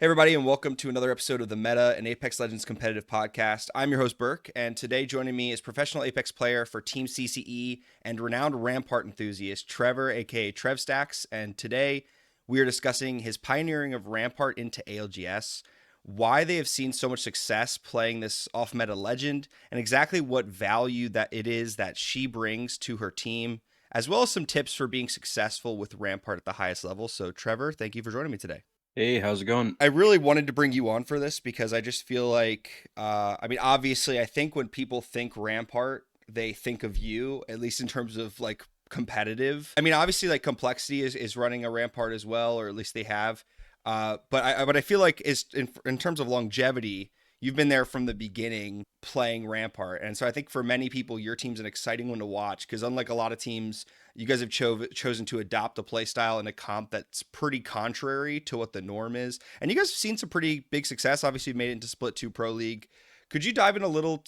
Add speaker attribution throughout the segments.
Speaker 1: Hey, everybody, and welcome to another episode of the Meta and Apex Legends competitive podcast. I'm your host, Burke, and today joining me is professional Apex player for Team CCE and renowned Rampart enthusiast, Trevor, aka Trevstacks. And today we are discussing his pioneering of Rampart into ALGS, why they have seen so much success playing this off meta legend, and exactly what value that it is that she brings to her team, as well as some tips for being successful with Rampart at the highest level. So, Trevor, thank you for joining me today.
Speaker 2: Hey, how's it going?
Speaker 1: I really wanted to bring you on for this because I just feel like, obviously, I think when people think Rampart, they think of you, at least in terms of like competitive. I mean, obviously, like complexity is running a Rampart as well, or at least they have. But I feel like is in terms of longevity, you've been there from the beginning playing Rampart, and so I think for many people, your team's an exciting one to watch because unlike a lot of teams, you guys have chosen to adopt a play style and a comp that's pretty contrary to what the norm is. And you guys have seen some pretty big success. Obviously, you've made it into Split 2 Pro League. Could you dive in a little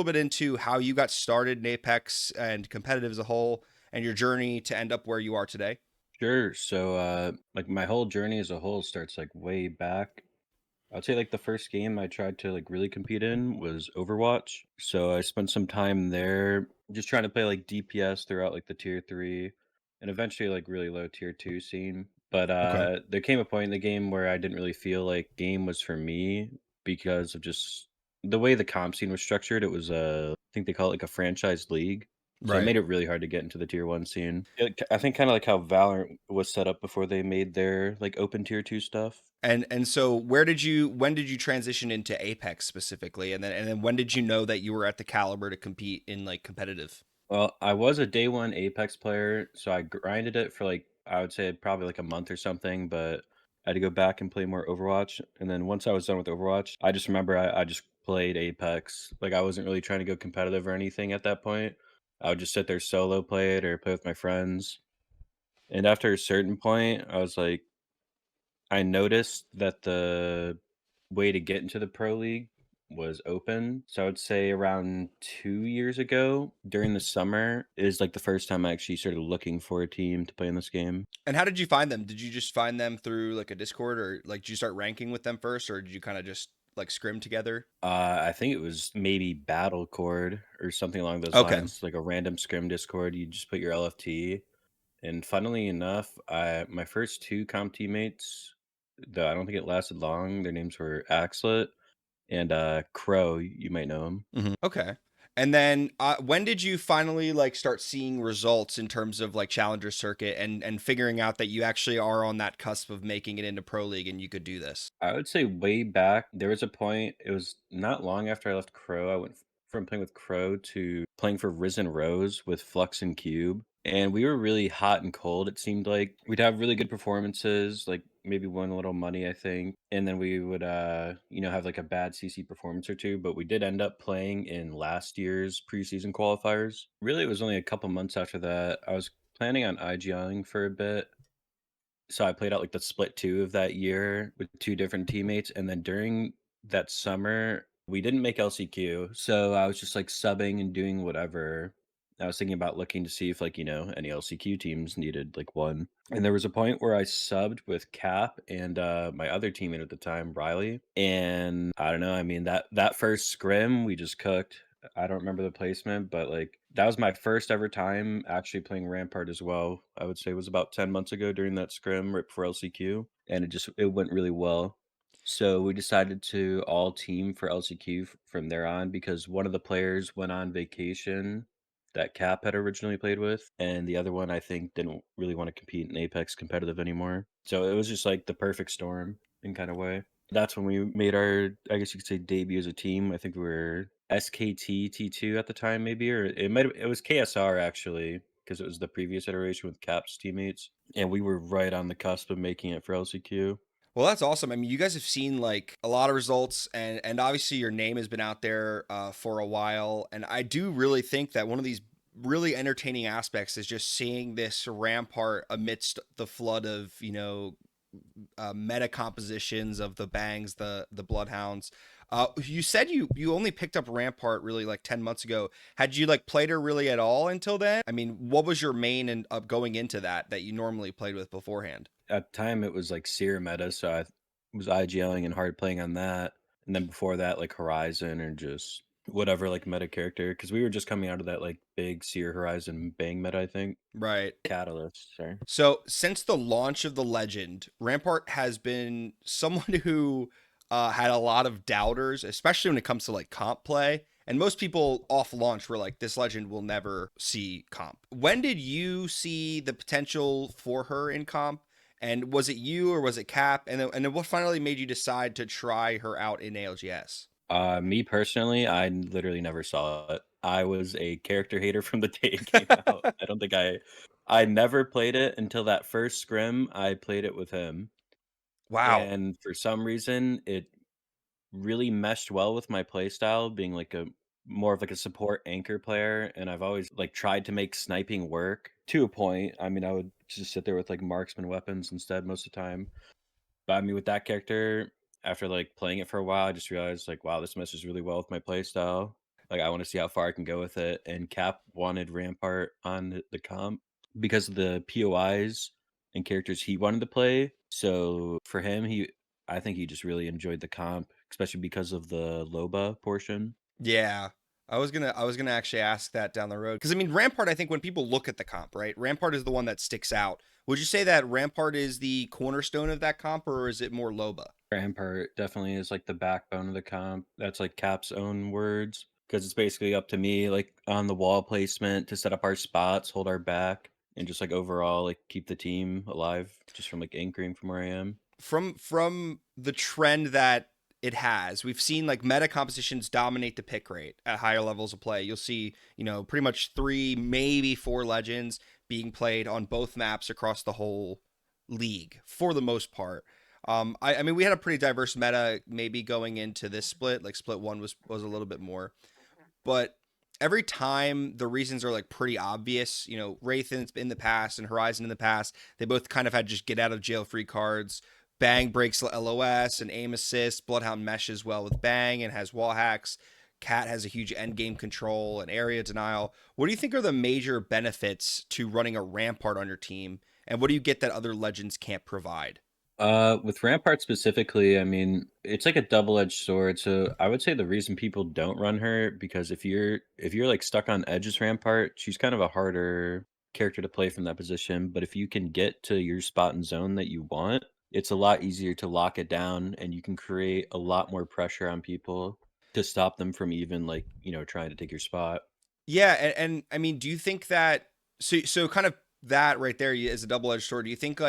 Speaker 1: bit into how you got started in Apex and competitive as a whole and your journey to end up where you are today?
Speaker 2: Sure. Like my whole journey as a whole starts like way back. I'd say like the first game I tried to like really compete in was Overwatch. So I spent some time there just trying to play like DPS throughout like the tier 3 and eventually like really low tier 2 scene. But
Speaker 1: Okay.
Speaker 2: there came a point in the game where I didn't really feel like game was for me because of just the way the comp scene was structured. It was I think they call it like a franchise league. So it
Speaker 1: Right.
Speaker 2: made it really hard to get into the tier 1 scene. I think kind of like how Valorant was set up before they made their like open tier 2 stuff.
Speaker 1: And so when did you transition into Apex specifically? And then when did you know that you were at the caliber to compete in like competitive?
Speaker 2: Well, I was a day one Apex player, so I grinded it for like I would say probably like a month or something, but I had to go back and play more Overwatch. And then once I was done with Overwatch, I just remember I just played Apex. Like I wasn't really trying to go competitive or anything at that point. I would just sit there solo play it or play with my friends. And after a certain point, I was like, I noticed that the way to get into the Pro League was open. So I would say around 2 years ago during the summer is like the first time I actually started looking for a team to play in this game.
Speaker 1: And how did you find them? Did you just find them through like a Discord, or like did you start ranking with them first, or did you kind of just like scrim together?
Speaker 2: I think it was maybe Battlecord or something along those
Speaker 1: Okay.
Speaker 2: lines, like a random scrim Discord. You just put your LFT. And funnily enough, my first two comp teammates, though I don't think it lasted long, their names were Axlet and Crow. You might know him.
Speaker 1: Okay. And then when did you finally like start seeing results in terms of like Challenger Circuit and figuring out that you actually are on that cusp of making it into Pro League and you could do this?
Speaker 2: I would say way back, there was a point, it was not long after I left Crow. I went from playing with Crow to playing for Risen Rose with Flux and Cube. And we were really hot and cold, it seemed like. We'd have really good performances, like maybe win a little money, I think. And then we would, have like a bad CC performance or two. But we did end up playing in last year's preseason qualifiers. Really, it was only a couple months after that. I was planning on IGLing for a bit, so I played out like the split two of that year with two different teammates. And then during that summer, we didn't make LCQ. So I was just like subbing and doing whatever. I was thinking about looking to see if like, any LCQ teams needed like one. And there was a point where I subbed with Cap and my other teammate at the time, Riley. And I don't know, I mean that first scrim we just cooked. I don't remember the placement, but like that was my first ever time actually playing Rampart as well. I would say it was about 10 months ago during that scrim right before LCQ, and it went really well. So we decided to all team for LCQ from there on because one of the players went on vacation that Cap had originally played with, and the other one I think didn't really want to compete in Apex competitive anymore. So it was just like the perfect storm in kind of way. That's when we made our, I guess you could say, debut as a team. I think we were SKT T2 at the time, maybe, or it was KSR actually, because it was the previous iteration with Cap's teammates, and we were right on the cusp of making it for LCQ.
Speaker 1: Well, that's awesome. I mean, you guys have seen like a lot of results, and obviously your name has been out there for a while. And I do really think that one of these really entertaining aspects is just seeing this Rampart amidst the flood of meta compositions of the Bangs, the Bloodhounds. You said you only picked up Rampart really like 10 months ago. Had you like played her really at all until then? I mean, what was your main and going into that you normally played with beforehand?
Speaker 2: At the time, it was like Seer meta, so was IGLing and hard playing on that. And then before that, like Horizon or just whatever like meta character. Because we were just coming out of that like big Seer Horizon Bang meta, I think.
Speaker 1: Right.
Speaker 2: Catalyst, sorry.
Speaker 1: So, since the launch of the Legend, Rampart has been someone who had a lot of doubters, especially when it comes to like comp play. And most people off launch were like, this Legend will never see comp. When did you see the potential for her in comp? And was it you or was it Cap? And then what finally made you decide to try her out in ALGS?
Speaker 2: Me personally, I literally never saw it. I was a character hater from the day it came out. I don't think I never played it until that first scrim. I played it with him,
Speaker 1: Wow.
Speaker 2: and for some reason, it really meshed well with my playstyle, being like a more of like a support anchor player. And I've always like tried to make sniping work to a point. I mean, I would just sit there with like marksman weapons instead most of the time. But I mean, with that character, after like playing it for a while, I just realized like, wow, this meshes really well with my playstyle. Like, I want to see how far I can go with it. And Cap wanted Rampart on the comp because of the POIs and characters he wanted to play. So for him, I think he just really enjoyed the comp, especially because of the Loba portion.
Speaker 1: Yeah. I was gonna actually ask that down the road. Because I mean Rampart, I think when people look at the comp, right? Rampart is the one that sticks out. Would you say that Rampart is the cornerstone of that comp, or is it more Loba?
Speaker 2: Rampart definitely is like the backbone of the comp. That's like Cap's own words because it's basically up to me, like on the wall placement to set up our spots, hold our back, and just like overall like keep the team alive just from like anchoring from where I am.
Speaker 1: From the trend that it has, we've seen like meta compositions dominate the pick rate at higher levels of play. You'll see, pretty much three, maybe four legends being played on both maps across the whole league for the most part. I mean, we had a pretty diverse meta maybe going into this split. Like split one was a little bit more, but every time the reasons are like pretty obvious. Wraith in the past and Horizon in the past, they both kind of had just get out of jail free cards. Bang breaks LOS and aim assist. Bloodhound meshes well with Bang and has wall hacks. Cat has a huge end game control and area denial. What do you think are the major benefits to running a Rampart on your team? And what do you get that other legends can't provide?
Speaker 2: With Rampart specifically, I mean, it's like a double-edged sword. So I would say the reason people don't run her because if you're like stuck on edges Rampart, she's kind of a harder character to play from that position. But if you can get to your spot and zone that you want, it's a lot easier to lock it down and you can create a lot more pressure on people to stop them from even like, trying to take your spot.
Speaker 1: Yeah, and I mean, do you think that so kind of that right there is a double edged sword? Do you think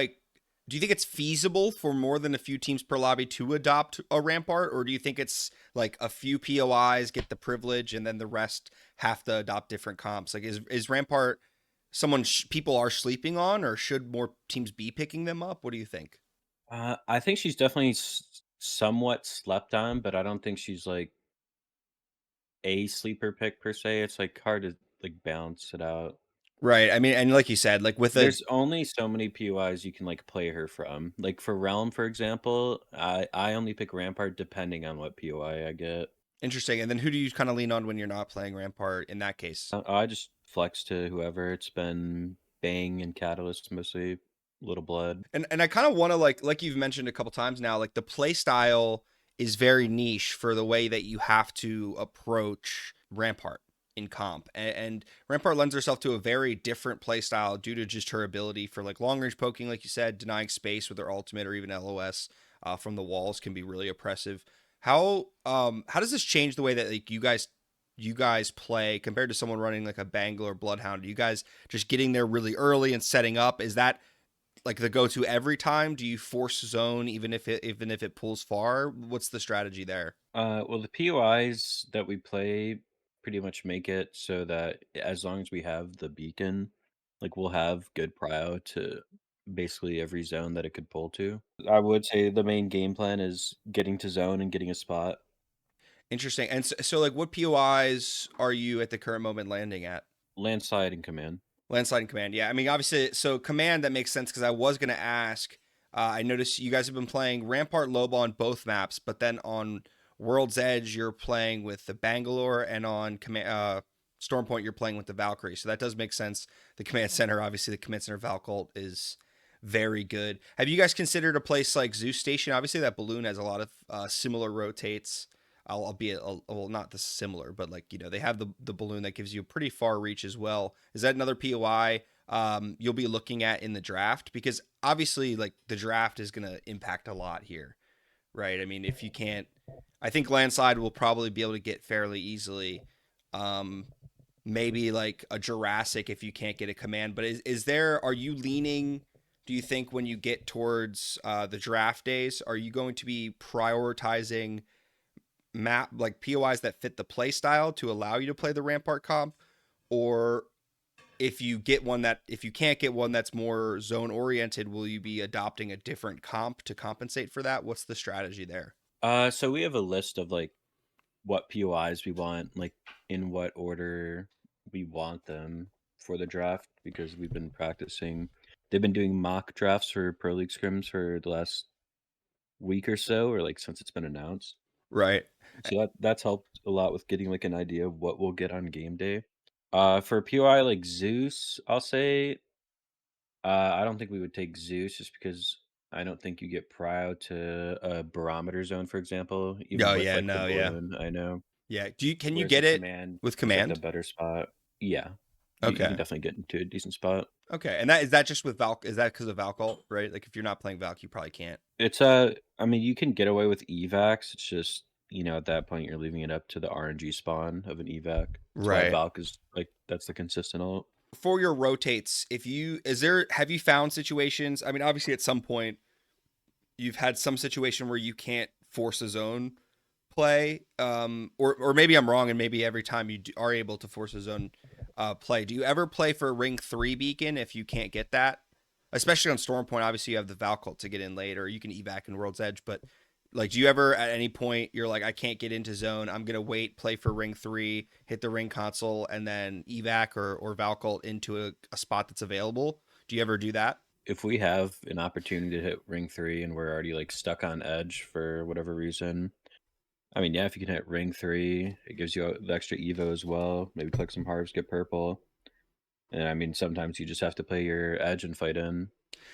Speaker 1: it's feasible for more than a few teams per lobby to adopt a Rampart, or do you think it's like a few POIs get the privilege and then the rest have to adopt different comps? Like, is Rampart someone people are sleeping on, or should more teams be picking them up? What do you think?
Speaker 2: I think she's definitely somewhat slept on, but I don't think she's like a sleeper pick per se. It's like hard to like balance it out.
Speaker 1: Right. I mean, and like you said, like with a
Speaker 2: There's only so many POIs you can like play her from. Like for Realm, for example, I only pick Rampart depending on what POI I get.
Speaker 1: interesting, and then who do you kind of lean on when you're not playing Rampart in that case?
Speaker 2: I just flex to whoever. It's been Bang and Catalyst mostly. Little Blood.
Speaker 1: And I kind of want to like you've mentioned a couple times now, like the play style is very niche for the way that you have to approach Rampart in comp. And Rampart lends herself to a very different play style due to just her ability for like long range poking, like you said, denying space with her ultimate or even LOS from the walls can be really oppressive. How does this change the way that like you guys play compared to someone running like a Bangalore Bloodhound? Are you guys just getting there really early and setting up? Is that like the go-to every time? Do you force zone even if it pulls far? What's the strategy there?
Speaker 2: Well, the POIs that we play pretty much make it so that as long as we have the beacon, like we'll have good prio to basically every zone that it could pull to. I would say the main game plan is getting to zone and getting a spot.
Speaker 1: Interesting. And so like what POIs are you at the current moment landing at?
Speaker 2: Landslide and command.
Speaker 1: Landslide and command. Yeah, I mean obviously so command that makes sense because I was gonna ask. I noticed you guys have been playing Rampart Loba on both maps, but then on World's Edge you're playing with the Bangalore, and on command Stormpoint you're playing with the Valkyrie. So that does make sense. The command center, obviously, the command center Valcult is very good. Have you guys considered a place like Zeus Station? Obviously, that balloon has a lot of similar rotates, albeit well, not the similar, but like they have the balloon that gives you a pretty far reach as well. Is that another POI you'll be looking at in the draft? Because obviously, like the draft is going to impact a lot here, right? I mean, if you can't, I think landslide will probably be able to get fairly easily. Um, Maybe like a Jurassic if you can't get a command. But is there? Are you leaning? Do you think when you get towards the draft days, are you going to be prioritizing map like POIs that fit the play style to allow you to play the Rampart comp, or if you can't get one that's more zone oriented, will you be adopting a different comp to compensate for that? What's the strategy there?
Speaker 2: So we have a list of like what POIs we want, like in what order we want them for the draft because we've been practicing. They've been doing mock drafts for Pro League scrims for the last week or so, or like since it's been announced.
Speaker 1: Right.
Speaker 2: So that's helped a lot with getting like an idea of what we'll get on game day. For POI like Zeus, I'll say I don't think we would take Zeus just because I don't think you get prio to a barometer zone, for example, even
Speaker 1: Oh
Speaker 2: with
Speaker 1: yeah,
Speaker 2: like the
Speaker 1: no, yeah,
Speaker 2: balloon. I know.
Speaker 1: yeah. Do you can you
Speaker 2: Whereas a
Speaker 1: get it
Speaker 2: command
Speaker 1: with
Speaker 2: is like the
Speaker 1: command?
Speaker 2: better spot. Yeah, you can
Speaker 1: Okay.
Speaker 2: definitely get into a decent spot.
Speaker 1: Okay, and that is that just with Valk? Is that because of Valkalt, right? Like if you're not playing Valk, you probably can't.
Speaker 2: It's I mean, you can get away with evacs. It's just at that point you're leaving it up to the RNG spawn of an evac. That's why
Speaker 1: Right.
Speaker 2: Valk is like that's the consistent ult.
Speaker 1: For your rotates, if you is there have you found situations? I mean, obviously at some point you've had some situation where you can't force a zone play, or maybe I'm wrong, and maybe every time are able to force a zone play. Do you ever play for ring 3 beacon if you can't get that? Especially on Storm Point, obviously you have the Valcult to get in late, or you can evac in World's Edge. But like, do you ever at any point you're like, I can't get into zone, I'm gonna wait, play for ring 3, hit the ring console, and then evac or Valcult into a spot that's available? Do you ever do that?
Speaker 2: If we have an opportunity to hit ring 3 and we're already like stuck on edge for whatever reason, I mean, yeah, if you can hit ring 3, it gives you the extra evo as well. Maybe click some harvest, get purple. And I mean, sometimes you just have to play your edge and fight in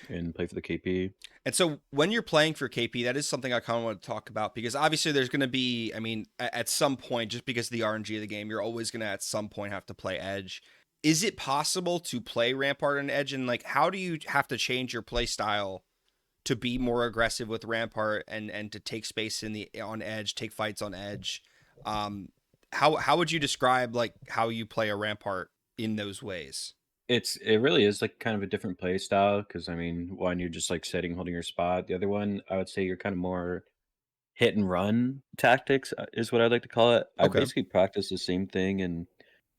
Speaker 2: and play for the KP.
Speaker 1: And so when you're playing for KP, that is something I kind of want to talk about because obviously there's going to be, I mean, at some point, just because of the RNG of the game, you're always going to at some point have to play Edge. Is it possible to play Rampart on Edge? And like, how do you have to change your play style to be more aggressive with Rampart and to take space in the on Edge, take fights on Edge? Um, how would you describe like how you play a Rampart in those ways?
Speaker 2: It really is like kind of a different play style because I mean, one you're just like sitting, holding your spot. The other one, I would say you're kind of more hit and run tactics is what I'd like to call it. I
Speaker 1: Okay.
Speaker 2: basically practice the same thing, and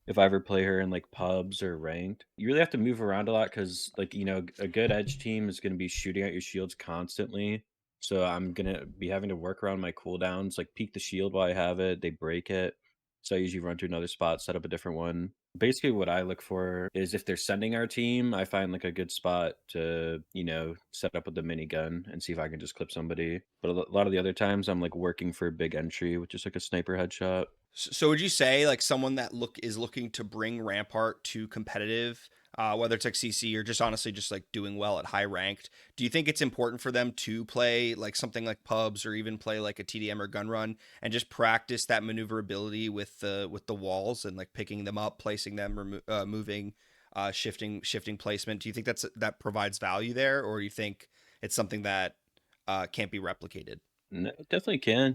Speaker 2: if I ever play her in like pubs or ranked, you really have to move around a lot because like a good edge team is going to be shooting at your shields constantly. So I'm gonna be having to work around my cooldowns, like peek the shield while I have it. They break it, so I usually run to another spot, set up a different one. Basically, what I look for is if they're sending our team, I find like a good spot to set up with the minigun and see if I can just clip somebody. But a lot of the other times, I'm like working for a big entry, which is like a sniper headshot.
Speaker 1: So would you say like someone that is looking to bring Rampart to competitive, whether it's like CC or just honestly just like doing well at high ranked, do you think it's important for them to play like something like pubs or even play like a TDM or gun run and just practice that maneuverability with the walls and like picking them up, placing them, moving, shifting placement? Do you think that provides value there, or do you think it's something that can't be replicated?
Speaker 2: No, it definitely can.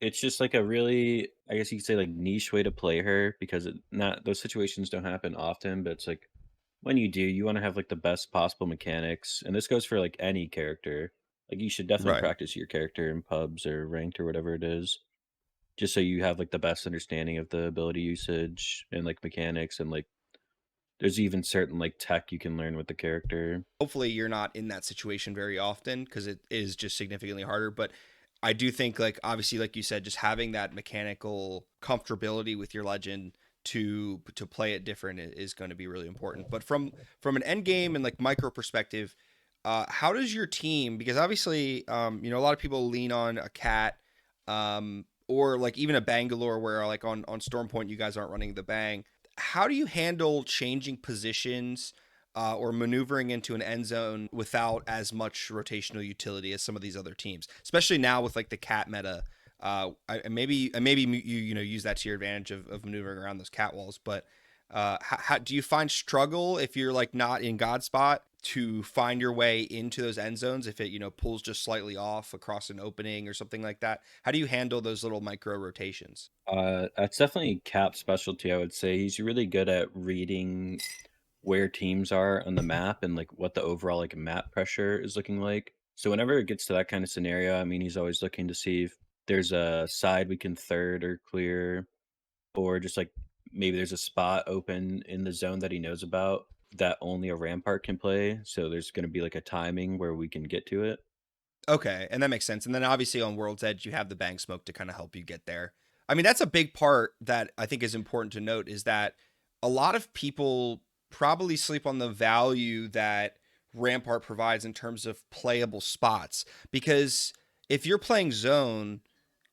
Speaker 2: It's just like a really, I guess you could say, like niche way to play her because not those situations don't happen often. But it's like when you do, you want to have like the best possible mechanics, and this goes for like any character. Like you should definitely
Speaker 1: Right.
Speaker 2: practice your character in pubs or ranked or whatever it is, just so you have like the best understanding of the ability usage and like mechanics and like there's even certain like tech you can learn with the character.
Speaker 1: Hopefully you're not in that situation very often because it is just significantly harder. But I do think like obviously like you said, just having that mechanical comfortability with your legend to play it different is going to be really important. But from an end game and like micro perspective, how does your team, because obviously a lot of people lean on a cat, or like even a Bangalore where like on Storm Point you guys aren't running the bang. How do you handle changing positions or maneuvering into an end zone without as much rotational utility as some of these other teams, especially now with like the cat meta. Maybe you use that to your advantage of maneuvering around those cat walls. But how do you find struggle if you're like not in God spot to find your way into those end zones if it pulls just slightly off across an opening or something like that? How do you handle those little micro rotations?
Speaker 2: That's definitely Cap's specialty, I would say. He's really good at reading where teams are on the map and like what the overall like map pressure is looking like. So whenever it gets to that kind of scenario, I mean, he's always looking to see if there's a side we can third or clear, or just like maybe there's a spot open in the zone that he knows about that only a Rampart can play. So there's going to be like a timing where we can get to it.
Speaker 1: Okay, and that makes sense. And then obviously on World's Edge, you have the bang smoke to kind of help you get there. I mean, that's a big part that I think is important to note is that a lot of people probably sleep on the value that Rampart provides in terms of playable spots. Because if you're playing zone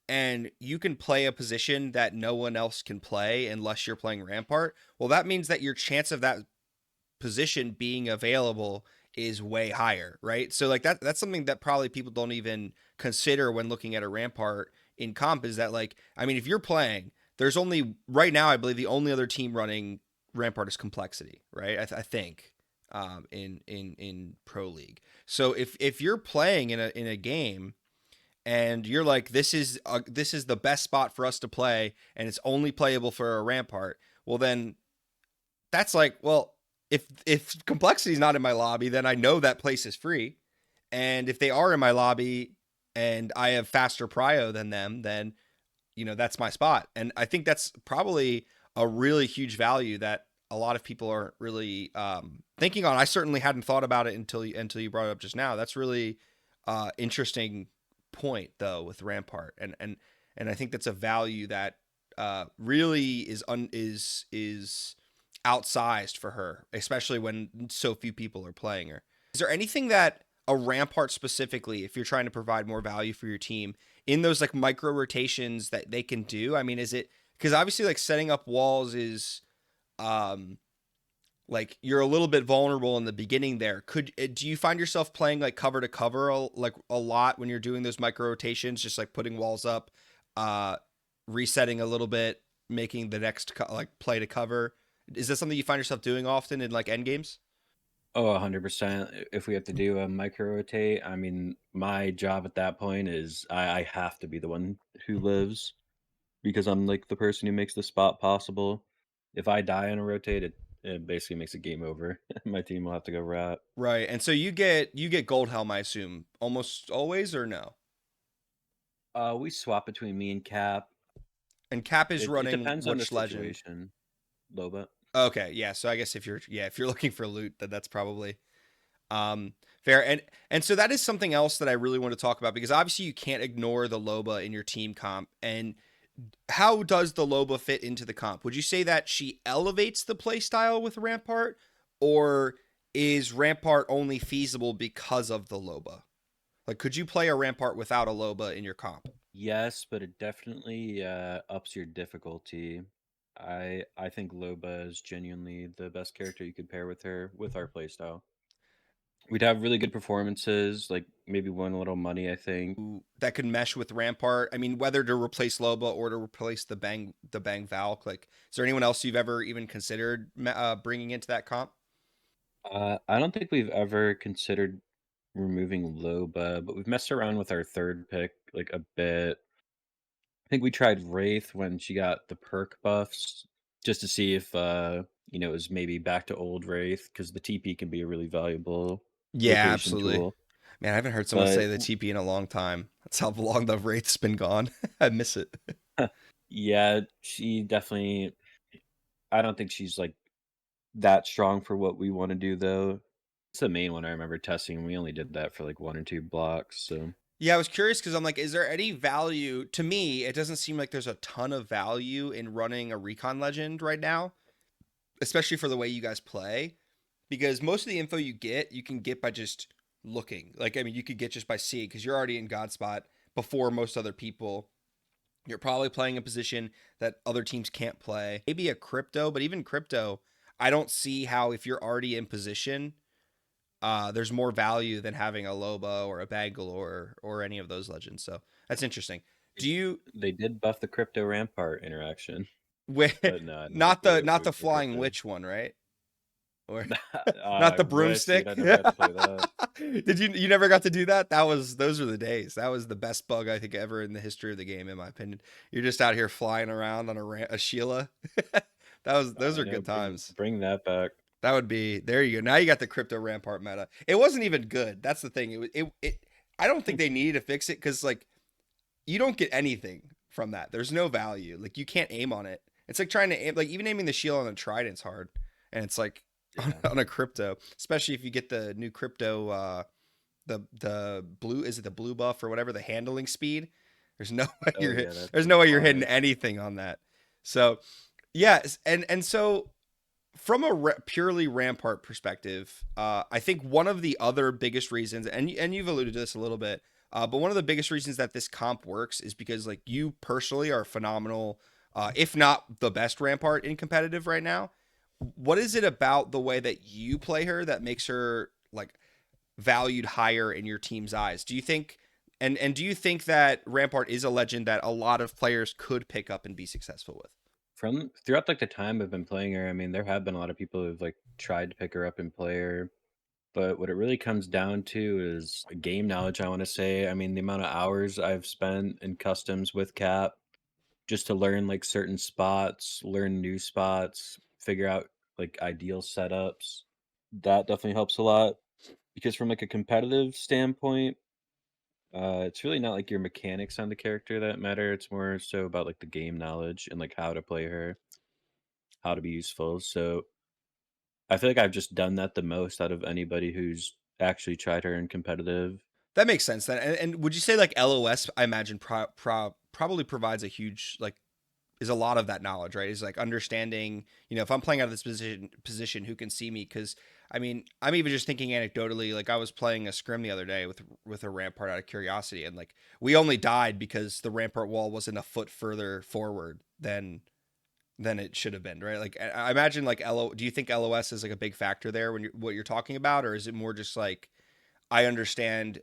Speaker 1: and you can play a position that no one else can play unless you're playing Rampart, well, that means that your chance of that position being available is way higher, right? So like that's something that probably people don't even consider when looking at a Rampart in comp is that like I mean if you're playing, there's only right now I believe the only other team running Rampart is Complexity, right? I think in Pro League. So if you're playing in a game and you're like this is the best spot for us to play and it's only playable for a Rampart, well then that's like, well, if complexity is not in my lobby, then I know that place is free. And if they are in my lobby and I have faster prio than them, then that's my spot. And I think that's probably a really huge value that a lot of people aren't really thinking on. I certainly hadn't thought about it until you brought it up just now. That's really interesting point though with Rampart, and I think that's a value that really is outsized for her, especially when so few people are playing her. Is there anything that a Rampart specifically, if you're trying to provide more value for your team in those like micro rotations that they can do? I mean, is it because obviously like setting up walls is um like you're a little bit vulnerable in the beginning there. Do you find yourself playing like cover to cover like a lot when you're doing those micro rotations, just like putting walls up, uh resetting a little bit, making the next like play to cover? Is that something you find yourself doing often in like end games?
Speaker 2: Oh, 100%. If we have to do a micro rotate, I mean, my job at that point is I have to be the one who lives because I'm like the person who makes the spot possible. If I die on a rotate, it basically makes it game over. My team will have to go rat.
Speaker 1: Right. And so you get gold helm, I assume, almost always or no?
Speaker 2: We swap between me and Cap.
Speaker 1: And Cap is
Speaker 2: It
Speaker 1: running
Speaker 2: depends on the
Speaker 1: which legend?
Speaker 2: situation, Loba.
Speaker 1: Okay, yeah. So I guess if you're looking for loot, that's probably fair. And so that is something else that I really want to talk about because obviously you can't ignore the Loba in your team comp. And how does the Loba fit into the comp? Would you say that she elevates the play style with Rampart, or is Rampart only feasible because of the Loba? Like, could you play a Rampart without a Loba in your comp?
Speaker 2: Yes, but it definitely ups your difficulty. I think Loba is genuinely the best character you could pair with her with our playstyle. We'd have really good performances, like maybe win a little money, I think.
Speaker 1: That could mesh with Rampart. I mean, whether to replace Loba or to replace the Bang Valk. Like, is there anyone else you've ever even considered bringing into that comp?
Speaker 2: I don't think we've ever considered removing Loba, but we've messed around with our third pick like a bit. I think we tried Wraith when she got the perk buffs just to see if it was maybe back to old Wraith because the TP can be a really valuable
Speaker 1: Yeah,
Speaker 2: rotation
Speaker 1: absolutely.
Speaker 2: tool.
Speaker 1: Man, I haven't heard someone
Speaker 2: But
Speaker 1: say the TP in a long time. That's how long the Wraith's been gone. I miss it.
Speaker 2: yeah, she definitely I don't think she's like that strong for what we want to do though. It's the main one I remember testing, and we only did that for like one or two blocks. So
Speaker 1: Yeah, I was curious because I'm like, is there any value to me? It doesn't seem like there's a ton of value in running a recon legend right now, especially for the way you guys play. Because most of the info you can get by just looking. Like, I mean, you could get just by seeing because you're already in Godspot before most other people. You're probably playing a position that other teams can't play. Maybe a crypto, but even crypto, I don't see how, if you're already in position, there's more value than having a Loba or a Bangalore or any of those legends. So that's interesting.
Speaker 2: They
Speaker 1: Do you
Speaker 2: they did buff the crypto Rampart interaction,
Speaker 1: wi-
Speaker 2: but no, I never
Speaker 1: not
Speaker 2: played it
Speaker 1: the
Speaker 2: for
Speaker 1: flying
Speaker 2: crypto.
Speaker 1: witch one, right? Or not
Speaker 2: I
Speaker 1: the
Speaker 2: wish, dude. I
Speaker 1: broomstick?
Speaker 2: never had to play that.
Speaker 1: Did you never got to do that? Those were the days. That was the best bug I think ever in the history of the game, in my opinion. You're just out here flying around on a Sheila. Those
Speaker 2: I
Speaker 1: are
Speaker 2: know.
Speaker 1: good
Speaker 2: Bring
Speaker 1: times.
Speaker 2: bring that back.
Speaker 1: That would be, there you go. Now you got the crypto Rampart meta. It wasn't even good. That's the thing. It I don't think they needed to fix it because like you don't get anything from that. There's no value. Like you can't aim on it. It's like trying to aim, like even aiming the shield on a trident's hard, and it's like
Speaker 2: Yeah.
Speaker 1: on a crypto, especially if you get the new crypto, the blue, is it the blue buff or whatever, the handling speed. There's no way
Speaker 2: Oh yeah, that's
Speaker 1: there's no way you're hitting
Speaker 2: fire.
Speaker 1: anything on that. So yes, and so from a purely Rampart perspective, I think one of the other biggest reasons, and you've alluded to this a little bit, but one of the biggest reasons that this comp works is because like you personally are phenomenal, if not the best Rampart in competitive right now. What is it about the way that you play her that makes her like valued higher in your team's eyes? Do you think, and do you think that Rampart is a legend that a lot of players could pick up and be successful with?
Speaker 2: From throughout like the time I've been playing her, I mean, there have been a lot of people who've like tried to pick her up and play her. But what it really comes down to is game knowledge, I want to say. I mean, the amount of hours I've spent in customs with Cap just to learn like certain spots, learn new spots, figure out like ideal setups. That definitely helps a lot because from like a competitive standpoint, it's really not like your mechanics on the character that matter. It's more so about like the game knowledge and like how to play her, how to be useful. So I feel like I've just done that the most out of anybody who's actually tried her in competitive.
Speaker 1: That makes sense. Then, and would you say like LOS? I imagine probably provides a huge like is a lot of that knowledge, right? Is like understanding, if I'm playing out of this position, who can see me? Because I mean, I'm even just thinking anecdotally. Like I was playing a scrim the other day with a Rampart out of curiosity, and like we only died because the Rampart wall wasn't a foot further forward than it should have been, right? Like I imagine like Do you think LOS is like a big factor there when you're what you're talking about, or is it more just like I understand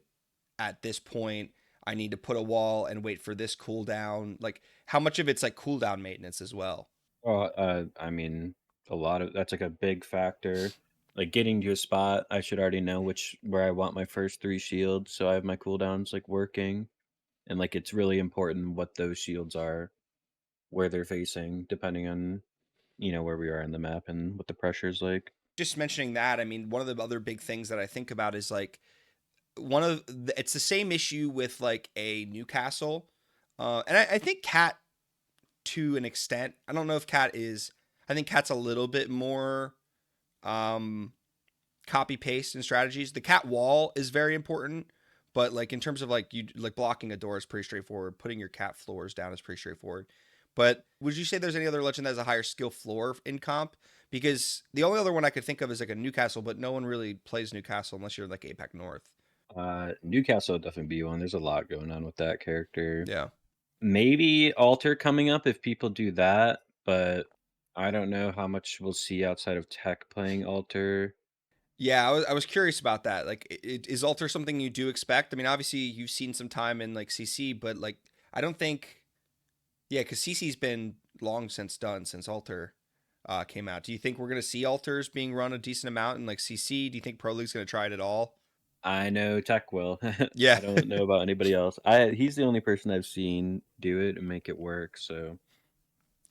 Speaker 1: at this point I need to put a wall and wait for this cooldown? Like how much of it's like cooldown maintenance as well?
Speaker 2: Well, I mean, a lot of that's like a big factor. Like getting to a spot, I should already know which where I want my first three shields, so I have my cooldowns like working, and like it's really important what those shields are, where they're facing, depending on where we are in the map and what the pressure's like.
Speaker 1: Just mentioning that, I mean, one of the other big things that I think about is like it's the same issue with like a Newcastle, and I think Cat to an extent. I don't know if Cat is. I think Cat's a little bit more um, copy paste in strategies. The Cat wall is very important, but like in terms of like you like blocking a door is pretty straightforward. Putting your Cat floors down is pretty straightforward. But would you say there's any other legend that has a higher skill floor in comp? Because the only other one I could think of is like a Newcastle, but no one really plays Newcastle unless you're like APAC North.
Speaker 2: Newcastle would definitely be one. There's a lot going on with that character.
Speaker 1: Yeah.
Speaker 2: Maybe Alter coming up if people do that, but I don't know how much we'll see outside of Tech playing Alter.
Speaker 1: Yeah, I was curious about that. Like, is Alter something you do expect? I mean, obviously you've seen some time in like CC, but like, I don't think, yeah, because CC's been long since done since Alter came out. Do you think we're gonna see Alters being run a decent amount in like CC? Do you think Pro League's gonna try it at all?
Speaker 2: I know Tech will.
Speaker 1: Yeah,
Speaker 2: I don't know about anybody else. He's the only person I've seen do it and make it work. So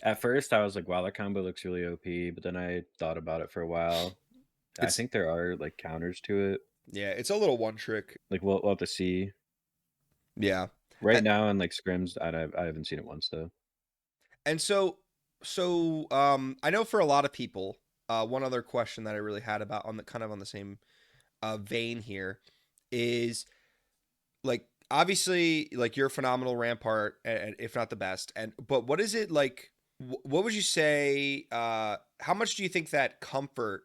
Speaker 2: at first I was like, wow, that combo looks really OP, but then I thought about it for a while. I
Speaker 1: it's
Speaker 2: think there are like counters to it.
Speaker 1: yeah, it's a little one trick.
Speaker 2: Like we'll have to see.
Speaker 1: Yeah,
Speaker 2: Right now in like scrims, I haven't seen it once though.
Speaker 1: and I know for a lot of people, one other question that I really had about on the kind of on the same vein here is like obviously like you're a phenomenal Rampart, and if not the best, and but what is it like? What would you say? How much do you think that comfort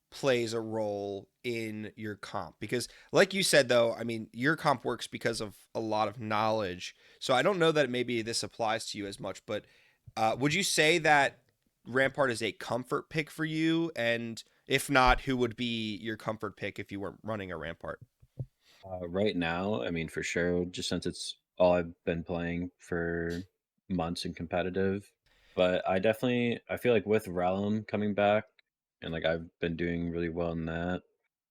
Speaker 1: plays a role in your comp? Because like you said though, I mean your comp works because of a lot of knowledge, so I don't know that maybe this applies to you as much, but would you say that Rampart is a comfort pick for you? And if not, who would be your comfort pick if you weren't running a Rampart?
Speaker 2: Right now, I mean, for sure, just since it's all I've been playing for months in competitive. But I feel like with Realm coming back, and like I've been doing really well in that.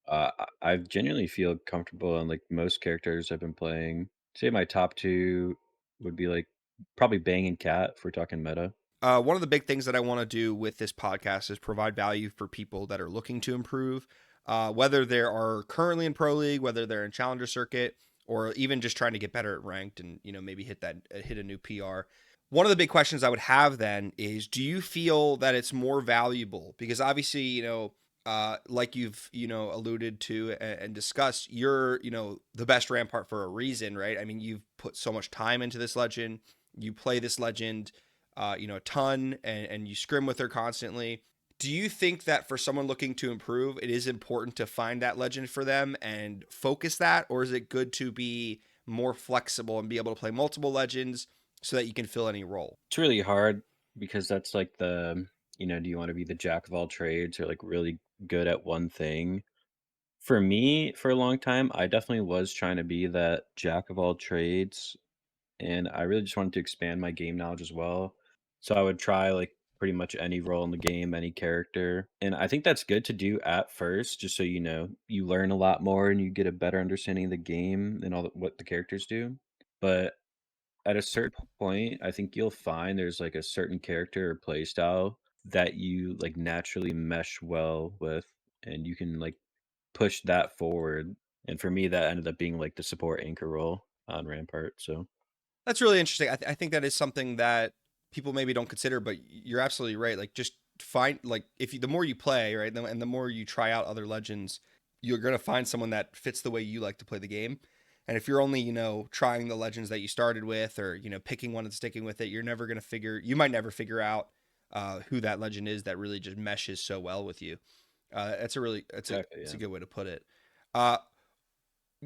Speaker 2: I genuinely feel comfortable on like most characters I've been playing. Say my top two would be like probably Bang and Cat if we're talking meta.
Speaker 1: One of the big things that I want to do with this podcast is provide value for people that are looking to improve, whether they are currently in Pro League, whether they're in Challenger Circuit, or even just trying to get better at ranked and maybe hit a new PR. One of the big questions I would have then is, do you feel that it's more valuable? Because obviously, like you've alluded to and discussed, you're the best Rampart for a reason, right? I mean, you've put so much time into this legend. You play this legend a ton, and you scrim with her constantly. Do you think that for someone looking to improve, it is important to find that legend for them and focus that, or is it good to be more flexible and be able to play multiple legends so that you can fill any role?
Speaker 2: It's really hard because that's like do you want to be the jack of all trades or like really good at one thing? For me, for a long time, I definitely was trying to be that jack of all trades, and I really just wanted to expand my game knowledge as well. So I would try like pretty much any role in the game, any character. And I think that's good to do at first, just so you learn a lot more and you get a better understanding of the game and what the characters do. But at a certain point, I think you'll find there's like a certain character or play style that you like naturally mesh well with, and you can like push that forward. And for me, that ended up being like the support anchor role on Rampart. So
Speaker 1: That's really interesting. I think that is something that people maybe don't consider, but you're absolutely right. Like, just find, like, if you, the more you play, right, and the more you try out other legends, you're gonna find someone that fits the way you like to play the game. And if you're only trying the legends that you started with, or picking one and sticking with it, you're never gonna figure. You might never figure out who that legend is that really just meshes so well with you. That's
Speaker 2: exactly,
Speaker 1: a
Speaker 2: yeah.
Speaker 1: good way to put it. Uh,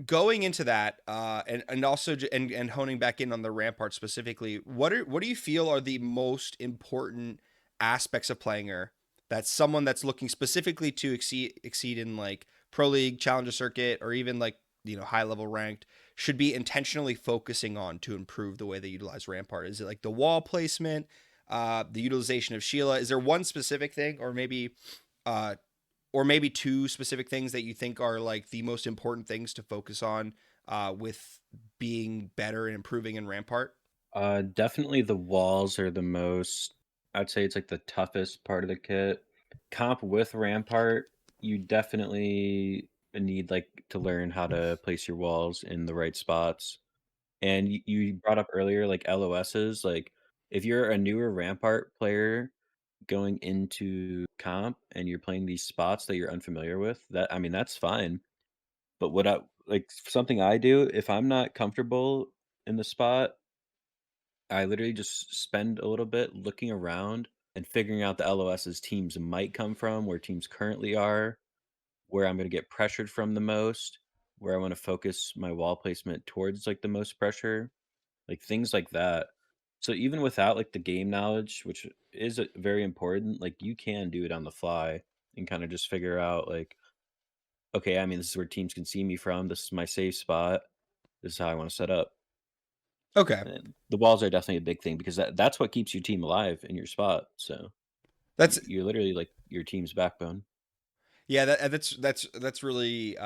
Speaker 1: Going into that, and also and honing back in on the Rampart specifically, what do you feel are the most important aspects of playing her that someone that's looking specifically to exceed in like Pro League, Challenger Circuit, or even like high level ranked should be intentionally focusing on to improve the way they utilize Rampart? Is it like the wall placement, the utilization of Sheila? Is there one specific thing, uh, or maybe two specific things that you think are like the most important things to focus on with being better and improving in Rampart?
Speaker 2: Definitely the walls are the most, I'd say it's like the toughest part of the kit. Comp with Rampart, you definitely need like to learn how to place your walls in the right spots. And you brought up earlier like LOSs, like if you're a newer Rampart player going into comp and you're playing these spots that you're unfamiliar with, that I mean that's fine. But what I like something I do if I'm not comfortable in the spot, I literally just spend a little bit looking around and figuring out the LOS's teams might come from, where teams currently are, where I'm going to get pressured from the most, where I want to focus my wall placement towards like the most pressure, like things like that. So even without like the game knowledge, which is very important, like you can do it on the fly and kind of just figure out like, okay, I mean, this is where teams can see me from. This is my safe spot. This is how I want to set up.
Speaker 1: Okay,
Speaker 2: And the walls are definitely a big thing because that's what keeps your team alive in your spot. So
Speaker 1: that's
Speaker 2: you're literally like your team's backbone.
Speaker 1: yeah, that's really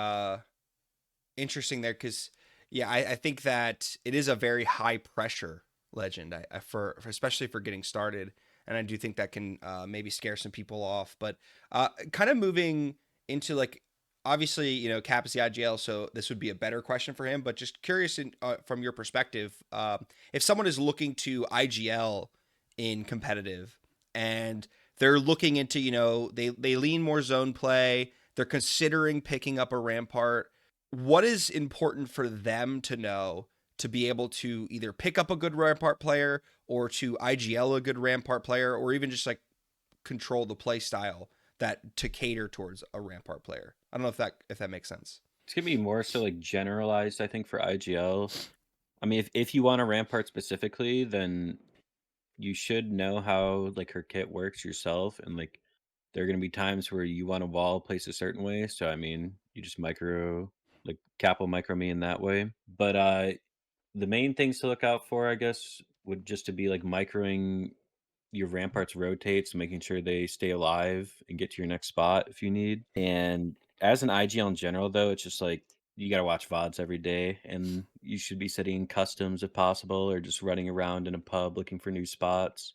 Speaker 1: interesting there, because yeah, I think that it is a very high pressure legend. For especially for getting started, and I do think that can maybe scare some people off. But kind of moving into like, obviously Cap is the IGL, so this would be a better question for him. But just curious from your perspective, if someone is looking to IGL in competitive and they're looking into they lean more zone play, they're considering picking up a Rampart, what is important for them to know to be able to either pick up a good Rampart player or to IGL a good Rampart player, or even just like control the play style that to cater towards a Rampart player? I don't know if that makes sense.
Speaker 2: It's gonna be more so like generalized, I think, for IGL. I mean, if you want a Rampart specifically, then you should know how like her kit works yourself, and like there are gonna be times where you want a wall placed a certain way. So I mean, you just like capital micro me in that way. But the main things to look out for, I guess, would just to be like microing your ramparts rotates, making sure they stay alive and get to your next spot if you need. And as an IGL in general, though, it's just like you got to watch VODs every day, and you should be setting customs if possible, or just running around in a pub looking for new spots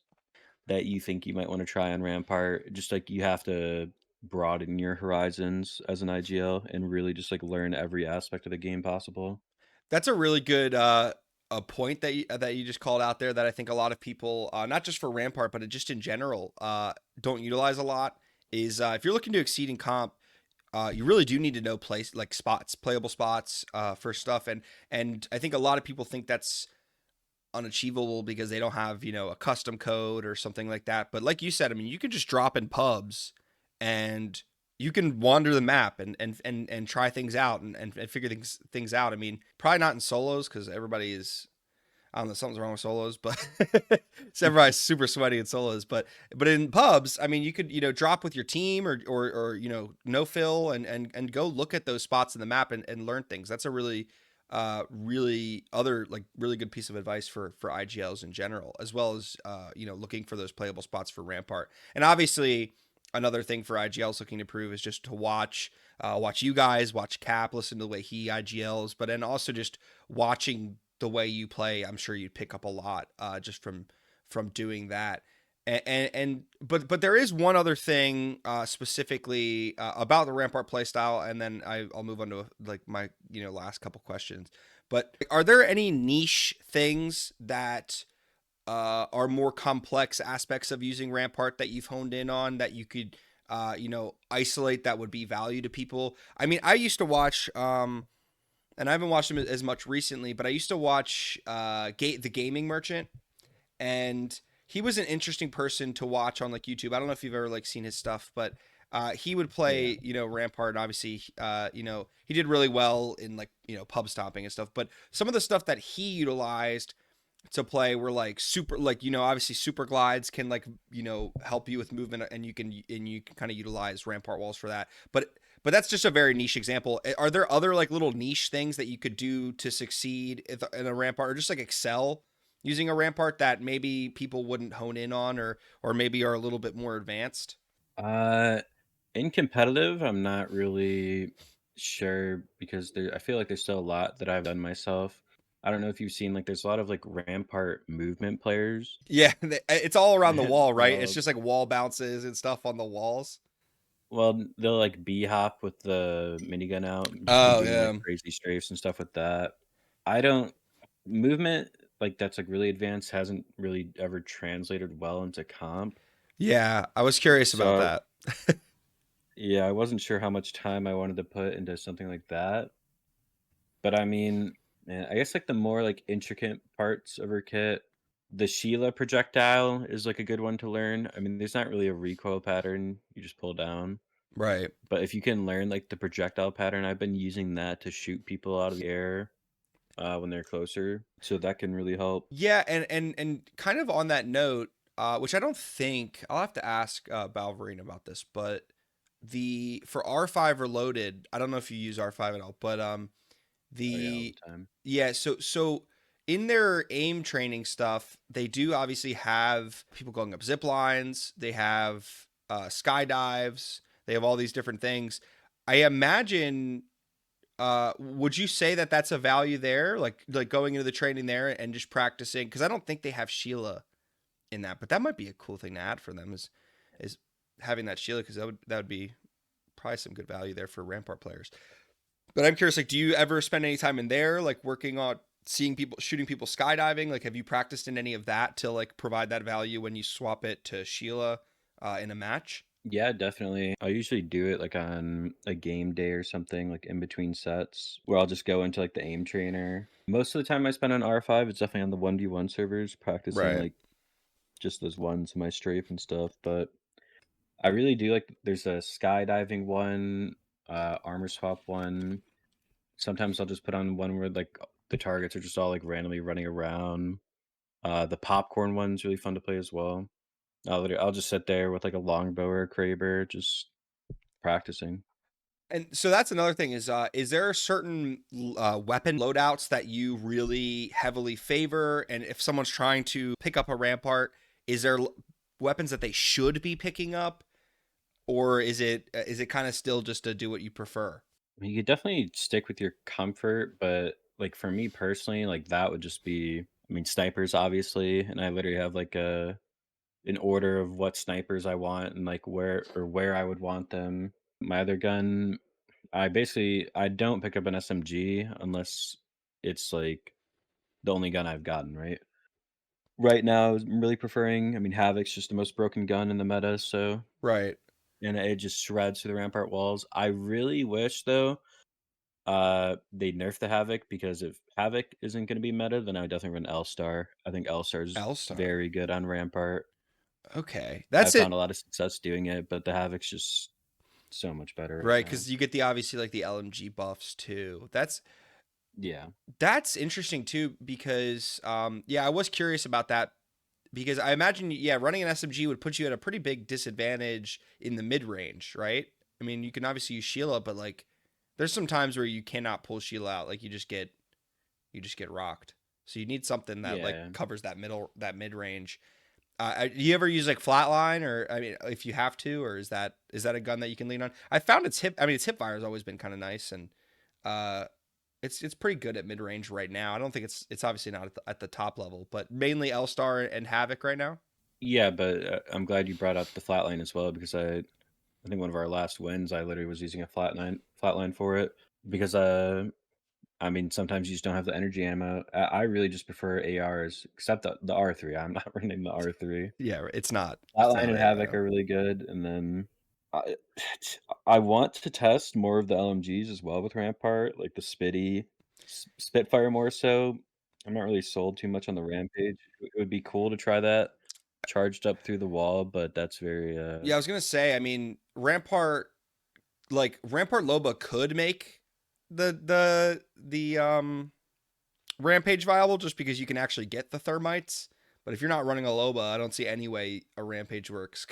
Speaker 2: that you think you might want to try on Rampart. Just like you have to broaden your horizons as an IGL and really just like learn every aspect of the game possible.
Speaker 1: That's a really good a point that you just called out there that I think a lot of people, not just for Rampart, but just in general, don't utilize a lot. Is if you're looking to exceed in comp, you really do need to know place like spots, playable spots for stuff, and I think a lot of people think that's unachievable because they don't have a custom code or something like that. But like you said, I mean, you can just drop in pubs and you can wander the map and try things out and figure things out. I mean, probably not in solos because everybody is, I don't know, something's wrong with solos, but so everybody's super sweaty in solos. But in pubs, I mean, you could drop with your team or no fill and go look at those spots in the map and learn things. That's a really other like really good piece of advice for IGLs in general, as well as looking for those playable spots for Rampart. And obviously, another thing for IGLs looking to prove is just to watch you guys, watch Cap, listen to the way he IGLs, but then also just watching the way you play. I'm sure you'd pick up a lot just from doing that. But there is one other thing specifically about the Rampart playstyle, and then I'll move on to like my last couple questions. But are there any niche things that are more complex aspects of using Rampart that you've honed in on that you could isolate that would be value to people? I mean, I used to watch and I haven't watched him as much recently, but I used to watch the Gaming Merchant, and he was an interesting person to watch on like YouTube. I don't know if you've ever like seen his stuff, but he would
Speaker 2: Yeah.
Speaker 1: play Rampart, and obviously he did really well in like pub stomping and stuff. But some of the stuff that he utilized to play were like super, like obviously super glides can like help you with movement, and you can kind of utilize Rampart walls for that. But that's just a very niche example. Are there other like little niche things that you could do to succeed in a Rampart, or just like excel using a Rampart that maybe people wouldn't hone in on, or maybe are a little bit more advanced?
Speaker 2: Uh, in competitive, I'm not really sure because I feel like there's still a lot that I've done myself. I don't know if you've seen like there's a lot of like Rampart movement players.
Speaker 1: Yeah, it's all around the wall, right? It's
Speaker 2: They'll
Speaker 1: just like wall bounces and stuff on the walls.
Speaker 2: they'll like B hop with the minigun out and just be
Speaker 1: Oh
Speaker 2: doing like
Speaker 1: yeah,
Speaker 2: crazy strafes and stuff with that. I don't movement like that's like really advanced hasn't really ever translated well into comp.
Speaker 1: yeah. I was curious about
Speaker 2: So
Speaker 1: that.
Speaker 2: yeah, I wasn't sure how much time I wanted to put into something like that. But I mean, man, I guess like the more like intricate parts of her kit, the Sheila projectile is like a good one to learn. I mean, there's not really a recoil pattern, you just pull down.
Speaker 1: Right.
Speaker 2: But if you can learn like the projectile pattern, I've been using that to shoot people out of the air when they're closer. So that can really help.
Speaker 1: Yeah, and kind of on that note, which I don't think I'll have to ask Balverine about this, but the for R5 Reloaded, I don't know if you use R5 at all, but
Speaker 2: Oh yeah, all
Speaker 1: the
Speaker 2: the time.
Speaker 1: yeah, so in their aim training stuff, they do obviously have people going up zip lines, they have skydives, they have all these different things. I imagine would you say that that's a value there, like going into the training there and just practicing? Because I don't think they have Sheila in that, but that might be a cool thing to add for them is having that Sheila, because that would be probably some good value there for Rampart players. But I'm curious, like, do you ever spend any time in there, like working on seeing people shooting people skydiving? Like, have you practiced in any of that to like provide that value when you swap it to Sheila in a match?
Speaker 2: Yeah, definitely. I usually do it like on a game day or something, like in between sets, where I'll just go into like the aim trainer. Most of the time I spend on R5, it's definitely on the 1v1 servers, practicing
Speaker 1: Right.
Speaker 2: like just those ones in my strafe and stuff. But I really do like there's a skydiving one, armor swap one. Sometimes I'll just put on one where like the targets are just all like randomly running around. The popcorn one's really fun to play as well. I'll just sit there with like a longbow or a kraber, just practicing.
Speaker 1: And so that's another thing is there certain weapon loadouts that you really heavily favor? And if someone's trying to pick up a rampart, is there weapons that they should be picking up, or is it kind of still just to do what you prefer?
Speaker 2: I mean, you could definitely stick with your comfort, but like for me personally, like that would just be, I mean, snipers obviously, and I literally have like a an order of what snipers I want and like where I would want them. My other gun, I don't pick up an SMG unless it's like the only gun I've gotten, right? Right now, I'm really preferring, I mean, Havoc's just the most broken gun in the meta, so
Speaker 1: Right.
Speaker 2: and it just shreds through the Rampart walls. I really wish though, they nerf the Havoc because if Havoc isn't gonna be meta, then I would definitely run L-Star. I think L-Star is
Speaker 1: L-Star.
Speaker 2: very good on Rampart.
Speaker 1: Okay.
Speaker 2: I
Speaker 1: That's
Speaker 2: found
Speaker 1: it.
Speaker 2: a lot of success doing it, but the Havoc's just so much better right
Speaker 1: Right,
Speaker 2: now.
Speaker 1: cuz you get the obviously like the LMG buffs too.
Speaker 2: Yeah.
Speaker 1: That's interesting too because yeah, I was curious about that because I imagine yeah, running an SMG would put you at a pretty big disadvantage in the mid range, right? I mean, you can obviously use Sheila, but like there's some times where you cannot pull Sheila out, like you just get rocked. So you need something that like
Speaker 2: Yeah.
Speaker 1: covers that mid range. Do you ever use like flatline, or I mean, if you have to, or is that a gun that you can lean on? I found its hip. I mean, its hip fire has always been kind of nice, and uh, it's pretty good at mid range right now. I don't think it's obviously not at the top level, but mainly L Star and Havoc right now.
Speaker 2: Yeah, but, I'm glad you brought up the flatline as well because I think one of our last wins, I literally was using a flatline for it because, I mean, sometimes you just don't have the energy ammo. I really just prefer ARs, except the R3. I'm not running the R3.
Speaker 1: Yeah, it's not. It's
Speaker 2: Flatline
Speaker 1: not
Speaker 2: and Havoc
Speaker 1: AR.
Speaker 2: are really good, and then I I want to test more of the LMGs as well with Rampart, like the Spitfire more so. I'm not really sold too much on the Rampage. It would be cool to try that charged up through the wall, but that's very,
Speaker 1: Yeah, I was gonna say. I mean, Rampart Loba could make the Rampage viable just because you can actually get the thermites. But if you're not running a Loba, I don't see any way a Rampage works.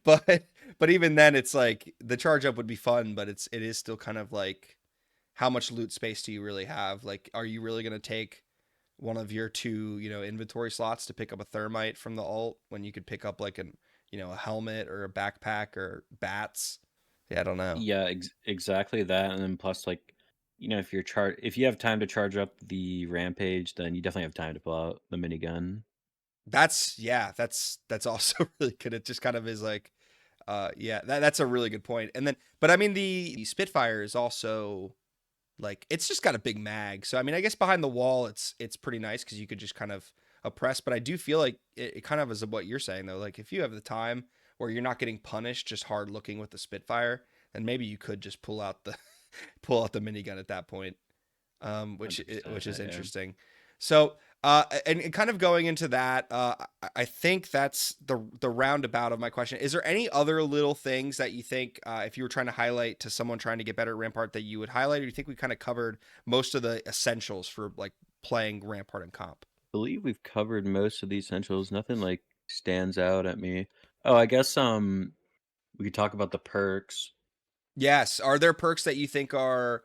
Speaker 1: but but even then, it's like the charge up would be fun, but it is still kind of like how much loot space do you really have? Like, are you really gonna take one of your two inventory slots to pick up a thermite from the alt when you could pick up like a helmet or a backpack or bats? Yeah, I don't know.
Speaker 2: yeah, exactly that, and then plus, like, if you have time to charge up the Rampage, then you definitely have time to pull out the minigun.
Speaker 1: That's also really good. It just kind of is like yeah, that's a really good point. And then but I mean the Spitfire is also like it's just got a big mag. So I mean I guess behind the wall it's pretty nice because you could just kind of oppress, but I do feel like it kind of is what you're saying though. Like if you have the time where you're not getting punished just hard looking with the Spitfire, then maybe you could just pull out the pull out the minigun at that point, which
Speaker 2: 100%,
Speaker 1: is
Speaker 2: yeah.
Speaker 1: interesting. So, and kind of going into that, I think that's the roundabout of my question. Is there any other little things that you think, if you were trying to highlight to someone trying to get better at Rampart, that you would highlight, or you think we kind of covered most of the essentials for like playing Rampart and comp?
Speaker 2: Believe we've covered most of the essentials, nothing, like, stands out at me. Oh, I guess, we could talk about the perks.
Speaker 1: Yes. Are there perks that you think are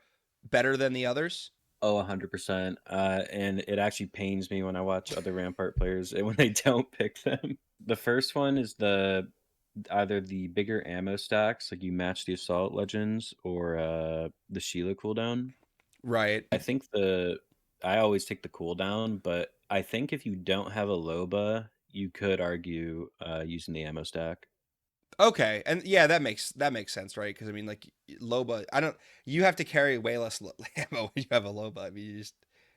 Speaker 1: better than the others?
Speaker 2: Oh, 100%, and it actually pains me when I watch other Rampart players and when they don't pick them. The first one is either the bigger ammo stacks, like you match the assault legends or, the Sheila cooldown.
Speaker 1: Right.
Speaker 2: I think I always take the cooldown, but I think if you don't have a Loba, you could argue, using the ammo stack.
Speaker 1: Okay, and yeah, that makes sense, right? Because I mean, like Loba, I don't. You have to carry way less ammo when you have a Loba. I mean,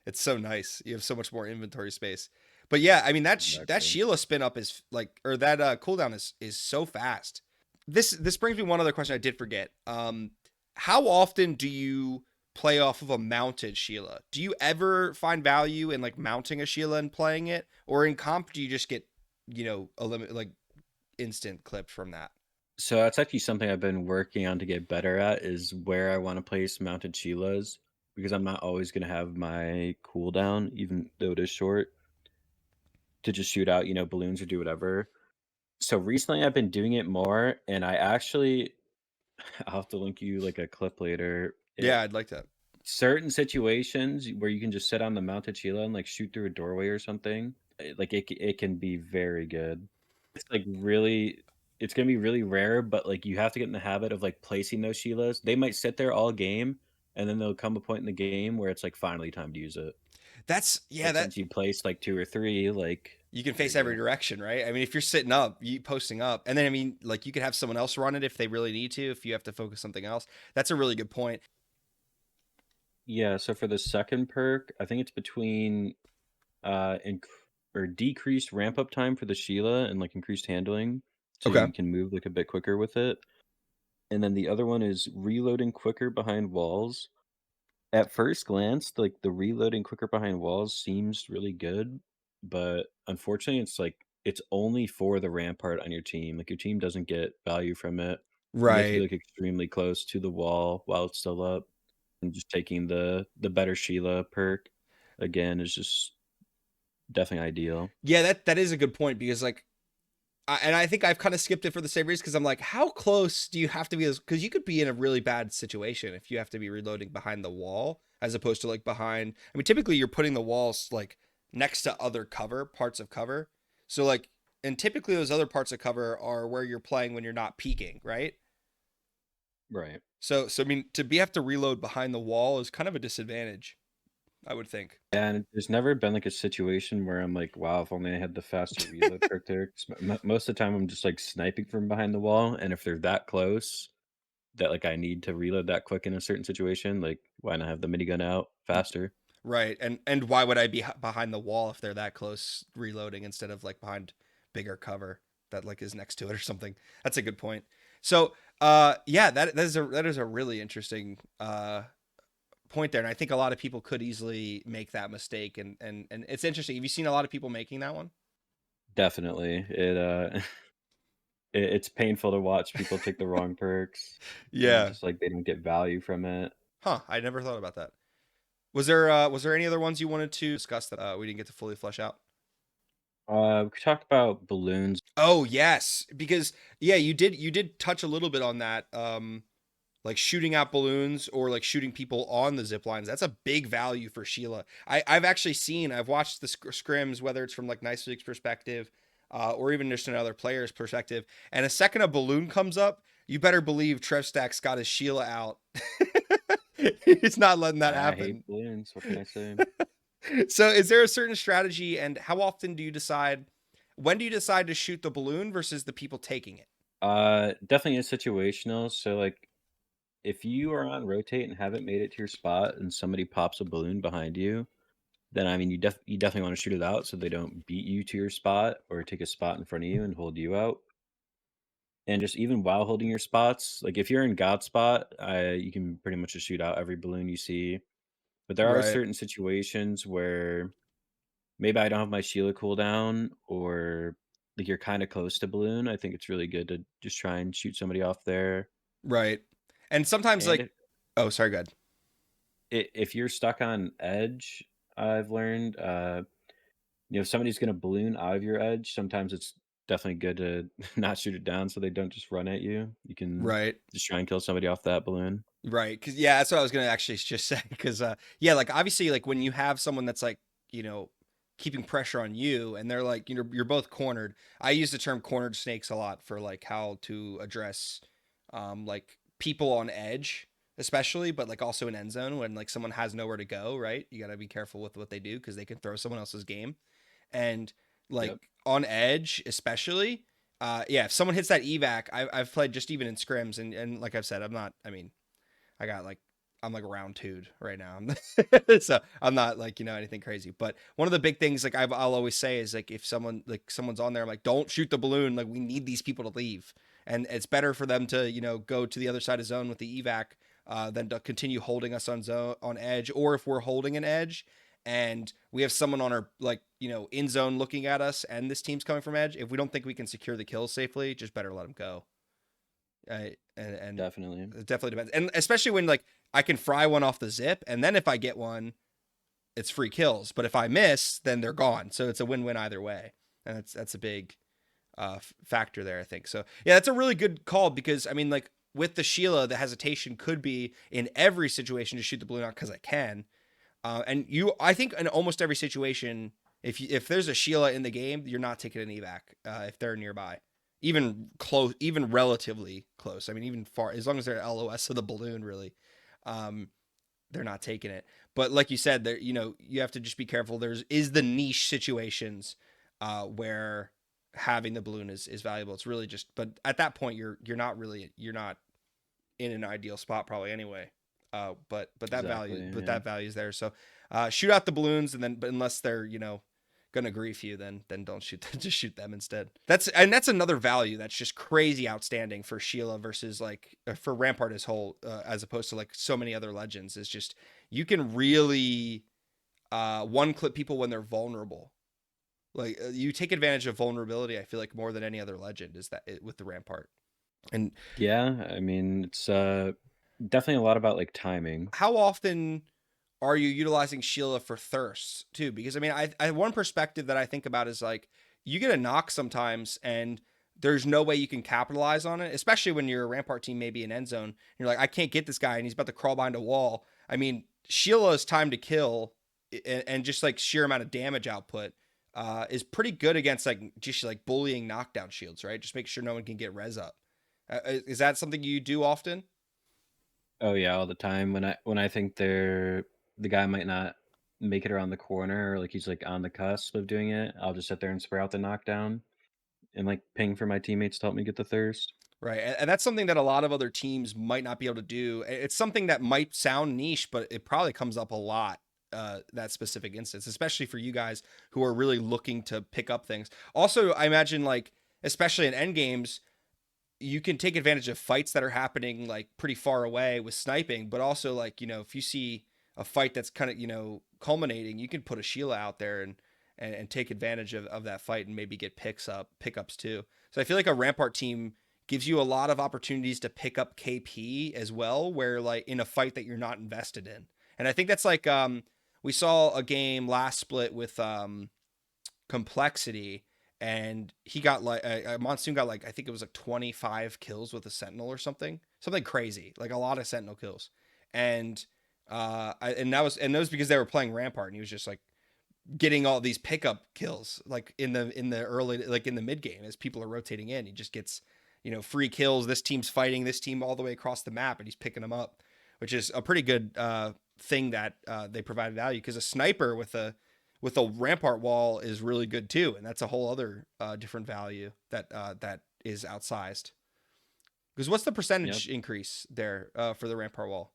Speaker 1: it's so nice. You have so much more inventory space. But yeah, I mean that
Speaker 2: Exactly.
Speaker 1: Sheila spin up is like, or that cooldown is so fast. This brings me one other question I did forget. How often do you play off of a mounted Sheila? Do you ever find value in like mounting a Sheila and playing it, or in comp do you just get a limit like instant clipped from that?
Speaker 2: So that's actually something I've been working on to get better at is where I want to place mounted Sheilas because I'm not always going to have my cooldown, even though it is short. to just shoot out, balloons or do whatever. So recently I've been doing it more, and I actually I'll have to link you like a clip later.
Speaker 1: Yeah, I'd like that.
Speaker 2: Certain situations where you can just sit on the mounted Sheila and like shoot through a doorway or something, it can be very good. It's like really, it's gonna be really rare, but like you have to get in the habit of like placing those Sheilas. They might sit there all game, and then there'll come a point in the game where it's like finally time to use it.
Speaker 1: That's yeah,
Speaker 2: But
Speaker 1: that
Speaker 2: since you placed like two or three, like
Speaker 1: you can
Speaker 2: there
Speaker 1: face
Speaker 2: you
Speaker 1: every
Speaker 2: go.
Speaker 1: direction, right? I mean, if you're sitting up, you posting up, and then I mean, like you could have someone else run it if they really need to, if you have to focus something else. That's a really good point.
Speaker 2: Yeah. So for the second perk, I think it's between inc or decreased ramp up time for the Sheila and, like, increased handling, so
Speaker 1: Okay.
Speaker 2: you can move, like, a bit quicker with it, and then the other one is reloading quicker behind walls. At first glance, like, the reloading quicker behind walls seems really good, but unfortunately, it's only for the Rampart on your team, like, your team doesn't get value from it. You have to be,
Speaker 1: Right.
Speaker 2: like, extremely close to the wall while it's still up, and just taking the better Sheila perk, again, is just definitely ideal.
Speaker 1: Yeah, that is a good point because like and I think I've kind of skipped it for the same reason because I'm like, how close do you have to be? Because you could be in a really bad situation if you have to be reloading behind the wall as opposed to like behind. I mean, typically you're putting the walls like next to other cover parts of cover. So like, and typically those other parts of cover are where you're playing when you're not peeking, right?
Speaker 2: Right.
Speaker 1: So I mean, to be have to reload behind the wall is kind of a disadvantage, I would think.
Speaker 2: And there's never been, like, a situation where I'm like, "Wow, if only I had the faster reload quick there." 'Cause most of the time, I'm just, like, sniping from behind the wall, and if they're that close that, like, I need to reload that quick in a certain situation, like, why not have the minigun out faster?
Speaker 1: Right. And why would I be behind the wall if they're that close reloading instead of like behind bigger cover that like is next to it or something? That's a good point. So, yeah, that is a really interesting point there and I think a lot of people could easily make that mistake and it's interesting. Have you seen a lot of people making that one?
Speaker 2: Definitely. It's painful to watch people take the wrong perks, and
Speaker 1: Yeah.
Speaker 2: just, like, they don't get value from it.
Speaker 1: Huh, I never thought about that. Was there any other ones you wanted to discuss that we didn't get to fully flesh out?
Speaker 2: We talked about balloons.
Speaker 1: Oh, yes, because yeah, you did touch a little bit on that. Like shooting out balloons or like shooting people on the zip lines. That's a big value for Sheila. I've watched the scrims, whether it's from like Nice League's perspective, or even just another player's perspective. And a second a balloon comes up, you better believe Trevstacks got his Sheila out. He's not letting that
Speaker 2: I hate
Speaker 1: happen.
Speaker 2: balloons, what can I say?
Speaker 1: So, is there a certain strategy, and how often do you decide? When do you decide to shoot the balloon versus the people taking it?
Speaker 2: Definitely is situational, so, like, if you are on rotate and haven't made it to your spot and somebody pops a balloon behind you, then, I mean, you definitely wanna shoot it out so they don't beat you to your spot or take a spot in front of you and hold you out. And just even while holding your spots, like, if you're in God spot, you can pretty much just shoot out every balloon you see. But there are
Speaker 1: Right,
Speaker 2: certain situations where maybe I don't have my Sheila cooldown or, like, you're kinda close to balloon. I think it's really good to just try and shoot somebody off there.
Speaker 1: right. And sometimes,
Speaker 2: And
Speaker 1: like, oh, sorry, good.
Speaker 2: if you're stuck on edge, I've learned, if somebody's gonna balloon out of your edge, sometimes it's definitely good to not shoot it down so they don't just run at you. You can
Speaker 1: Right.
Speaker 2: just try and kill somebody off that balloon.
Speaker 1: Right, because yeah, that's what I was gonna actually just say. Because yeah, like obviously, like when you have someone that's like keeping pressure on you, and they're like you're both cornered. I use the term cornered snakes a lot for like how to address like people on edge, especially, but like also in end zone when like someone has nowhere to go. Right, you got to be careful with what they do because they can throw someone else's game, and like
Speaker 2: Yep.
Speaker 1: on edge especially. Yeah, if someone hits that evac, I've played just even in scrims, and like I've said, I'm not. I mean, I got like I'm like round two'd right now. So I'm not like, anything crazy. But one of the big things like I'll always say is like if someone's on there, I'm like, don't shoot the balloon. Like we need these people to leave. And it's better for them to, go to the other side of zone with the evac than to continue holding us on zone on edge. Or if we're holding an edge and we have someone on our like, in zone looking at us and this team's coming from edge, if we don't think we can secure the kills safely, just better let them go. And
Speaker 2: Definitely.
Speaker 1: it definitely depends, and especially when like I can fry one off the zip, and then if I get one, it's free kills. But if I miss, then they're gone. So it's a win-win either way, and that's a big factor there, I think. So yeah, that's a really good call because I mean, like with the Sheila, the hesitation could be in every situation to shoot the balloon out because I can. And I think in almost every situation, if there's a Sheila in the game, you're not taking an evac if they're nearby, even close, even relatively close. I mean, even far, as long as they're LOS of the balloon, really, um, they're not taking it. But like you said, there, you have to just be careful. Is the niche situations where having the balloon is valuable. It's really just, but at that point, you're not in an ideal spot probably anyway. But that
Speaker 2: Exactly.
Speaker 1: value, but
Speaker 2: Yeah.
Speaker 1: that value is there. So shoot out the balloons, and then, but unless they're gonna grief you, then don't shoot them. Just shoot them instead. That's another value that's just crazy outstanding for Sheila versus like for Rampart as whole, as opposed to like so many other legends. Is just you can really one clip people when they're vulnerable. Like you take advantage of vulnerability. I feel like more than any other legend is that with the Rampart. And
Speaker 2: Yeah, I mean, it's definitely a lot about like timing.
Speaker 1: how often are you utilizing Sheila for thirsts too? Because I mean, I one perspective that I think about is like you get a knock sometimes and there's no way you can capitalize on it, especially when your Rampart team may be in end zone. You're like, I can't get this guy and he's about to crawl behind a wall. I mean, Sheila's time to kill and just like sheer amount of damage output is pretty good against like just like bullying knockdown shields, right? Just make sure no one can get res up. Is that something you do often?
Speaker 2: Oh yeah, all the time when I think the guy might not make it around the corner or like he's like on the cusp of doing it, I'll just sit there and spray out the knockdown and like ping for my teammates to help me get the thirst.
Speaker 1: Right. And that's something that a lot of other teams might not be able to do. It's something that might sound niche, but it probably comes up a lot, that specific instance, especially for you guys who are really looking to pick up things. Also, I imagine like, especially in end games, you can take advantage of fights that are happening like pretty far away with sniping, but also like, if you see a fight that's kind of, culminating, you can put a Sheila out there and take advantage of that fight and maybe get pickups too. So I feel like a Rampart team gives you a lot of opportunities to pick up KP as well, where like in a fight that you're not invested in. And I think that's like we saw a game last split with Complexity, and he got like Monsoon got like I think it was like 25 kills with a Sentinel or something crazy, like a lot of Sentinel kills, and that was because they were playing Rampart, and he was just like getting all these pickup kills like in the early like in the mid game as people are rotating in. He just gets free kills. This team's fighting this team all the way across the map, and he's picking them up, which is a pretty good thing that they provide value because a sniper with a Rampart wall is really good too, and that's a whole other different value that is outsized. Because what's the
Speaker 2: Yep.
Speaker 1: percentage increase there for the Rampart wall?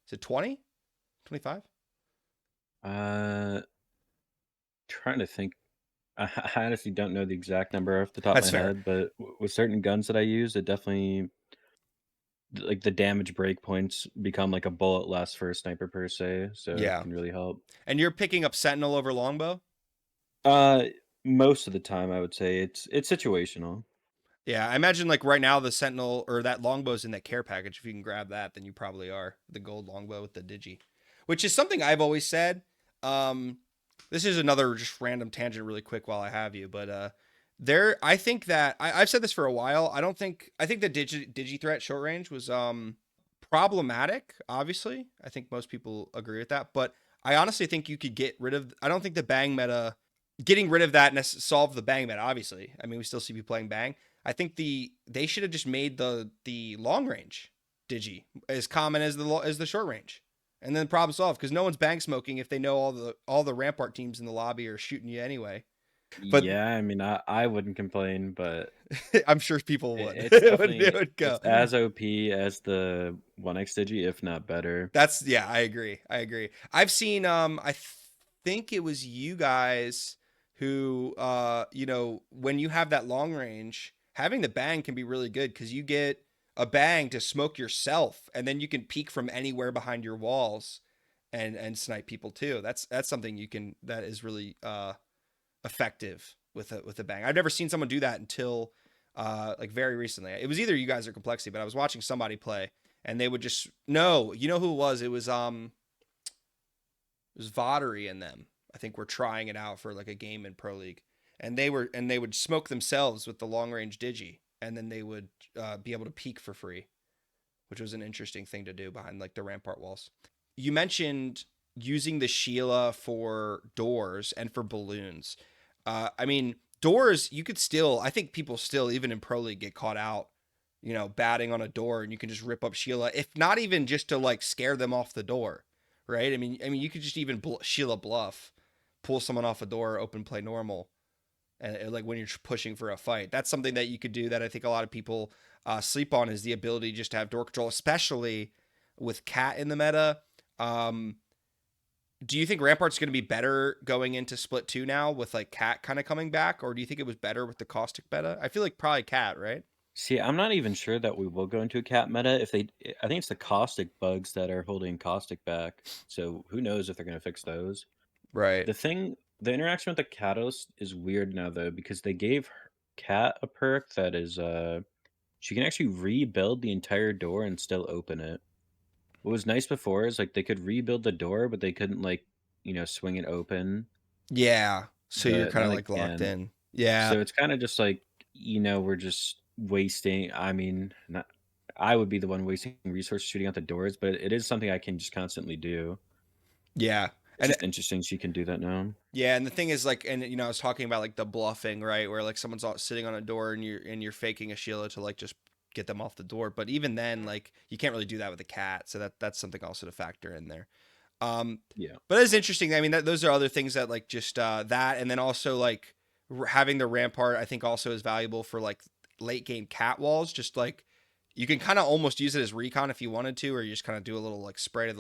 Speaker 1: Is it 20, 25?
Speaker 2: Uh Trying to think. I honestly don't know the exact number off the top of
Speaker 1: That's
Speaker 2: my
Speaker 1: fair.
Speaker 2: head, but with certain guns that I use, it definitely like the damage breakpoints become like a bullet less for a sniper per se, so it
Speaker 1: Yeah.
Speaker 2: can really help.
Speaker 1: And you're picking up Sentinel over Longbow?
Speaker 2: Uh, Most of the time, I would say it's situational.
Speaker 1: Yeah, I imagine like right now the Sentinel or that Longbow's in that care package. If you can grab that, then you probably are the gold Longbow with the Digi, which is something I've always said. This is another just random tangent, really quick, while I have you. But I think that I've said this for a while. I think the Digi threat short range was problematic. Obviously, I think most people agree with that. But I honestly think you could get rid of. I don't think the bang meta getting rid of that solve the bang meta. Obviously, I mean we still see people playing bang. I think they should have just made the long range Digi as common as the short range, and then problem solved because no one's bang smoking if they know all the Rampart teams in the lobby are shooting you anyway. But
Speaker 2: Yeah, I mean, I wouldn't complain, but
Speaker 1: I'm sure people would.
Speaker 2: it's
Speaker 1: It
Speaker 2: definitely
Speaker 1: would go.
Speaker 2: it's as OP as the 1x Digi, if not better.
Speaker 1: That's yeah, I agree. I agree. I've seen think it was you guys who when you have that long range, having the bang can be really good cuz you get a bang to smoke yourself and then you can peek from anywhere behind your walls and snipe people too. That's something that is really effective with a bang. I've never seen someone do that until like very recently. It was either you guys or Complexity, but I was watching somebody play and they would just no, you know who it was? It was was Voddery in them. I think we're trying it out for like a game in Pro League, and they would smoke themselves with the long range digi, and then they would be able to peek for free, which was an interesting thing to do behind like the Rampart walls. You mentioned using the Sheila for doors and for balloons. I mean, doors, you could still, I think people still, even in Pro League, get caught out, batting on a door, and you can just rip up Sheila, if not even just to like scare them off the door, right? I mean, you could just even Sheila bluff, pull someone off a door, open play normal, and like when you're pushing for a fight. That's something that you could do that I think a lot of people sleep on, is the ability just to have door control, especially with Cat in the meta. Um, do you think Rampart's going to be better going into Split 2 now with like Cat kind of coming back, or do you think it was better with the caustic meta? I feel like probably Cat, right?
Speaker 2: See, I'm not even sure that we will go into a cat meta if they. I think it's the caustic bugs that are holding caustic back. So who knows if they're going to fix those.
Speaker 1: Right.
Speaker 2: The interaction with the catalyst is weird now though because they gave Cat a perk that is she can actually rebuild the entire door and still open it. What was nice before is like they could rebuild the door, but they couldn't like swing it open.
Speaker 1: Yeah. So you're
Speaker 2: But
Speaker 1: kind
Speaker 2: now
Speaker 1: of
Speaker 2: they
Speaker 1: like locked
Speaker 2: can.
Speaker 1: in. Yeah.
Speaker 2: So it's kind of just like we're just wasting. I mean, not, I would be the one wasting resources shooting out the doors, but it is something I can just constantly do.
Speaker 1: Yeah.
Speaker 2: It's
Speaker 1: And
Speaker 2: just interesting she can do that now.
Speaker 1: yeah, and the thing is like, and I was talking about like the bluffing, right? Where like someone's sitting on a door, and you're faking a Sheila to like just get them off the door. But even then, like you can't really do that with a cat. So that's something also to factor in there. Um,
Speaker 2: Yeah.
Speaker 1: but it's interesting. I mean, those are other things that like just that, and then also like having the Rampart, I think also is valuable for like late game cat walls. Just like you can kind of almost use it as recon if you wanted to, or you just kind of do a little like spray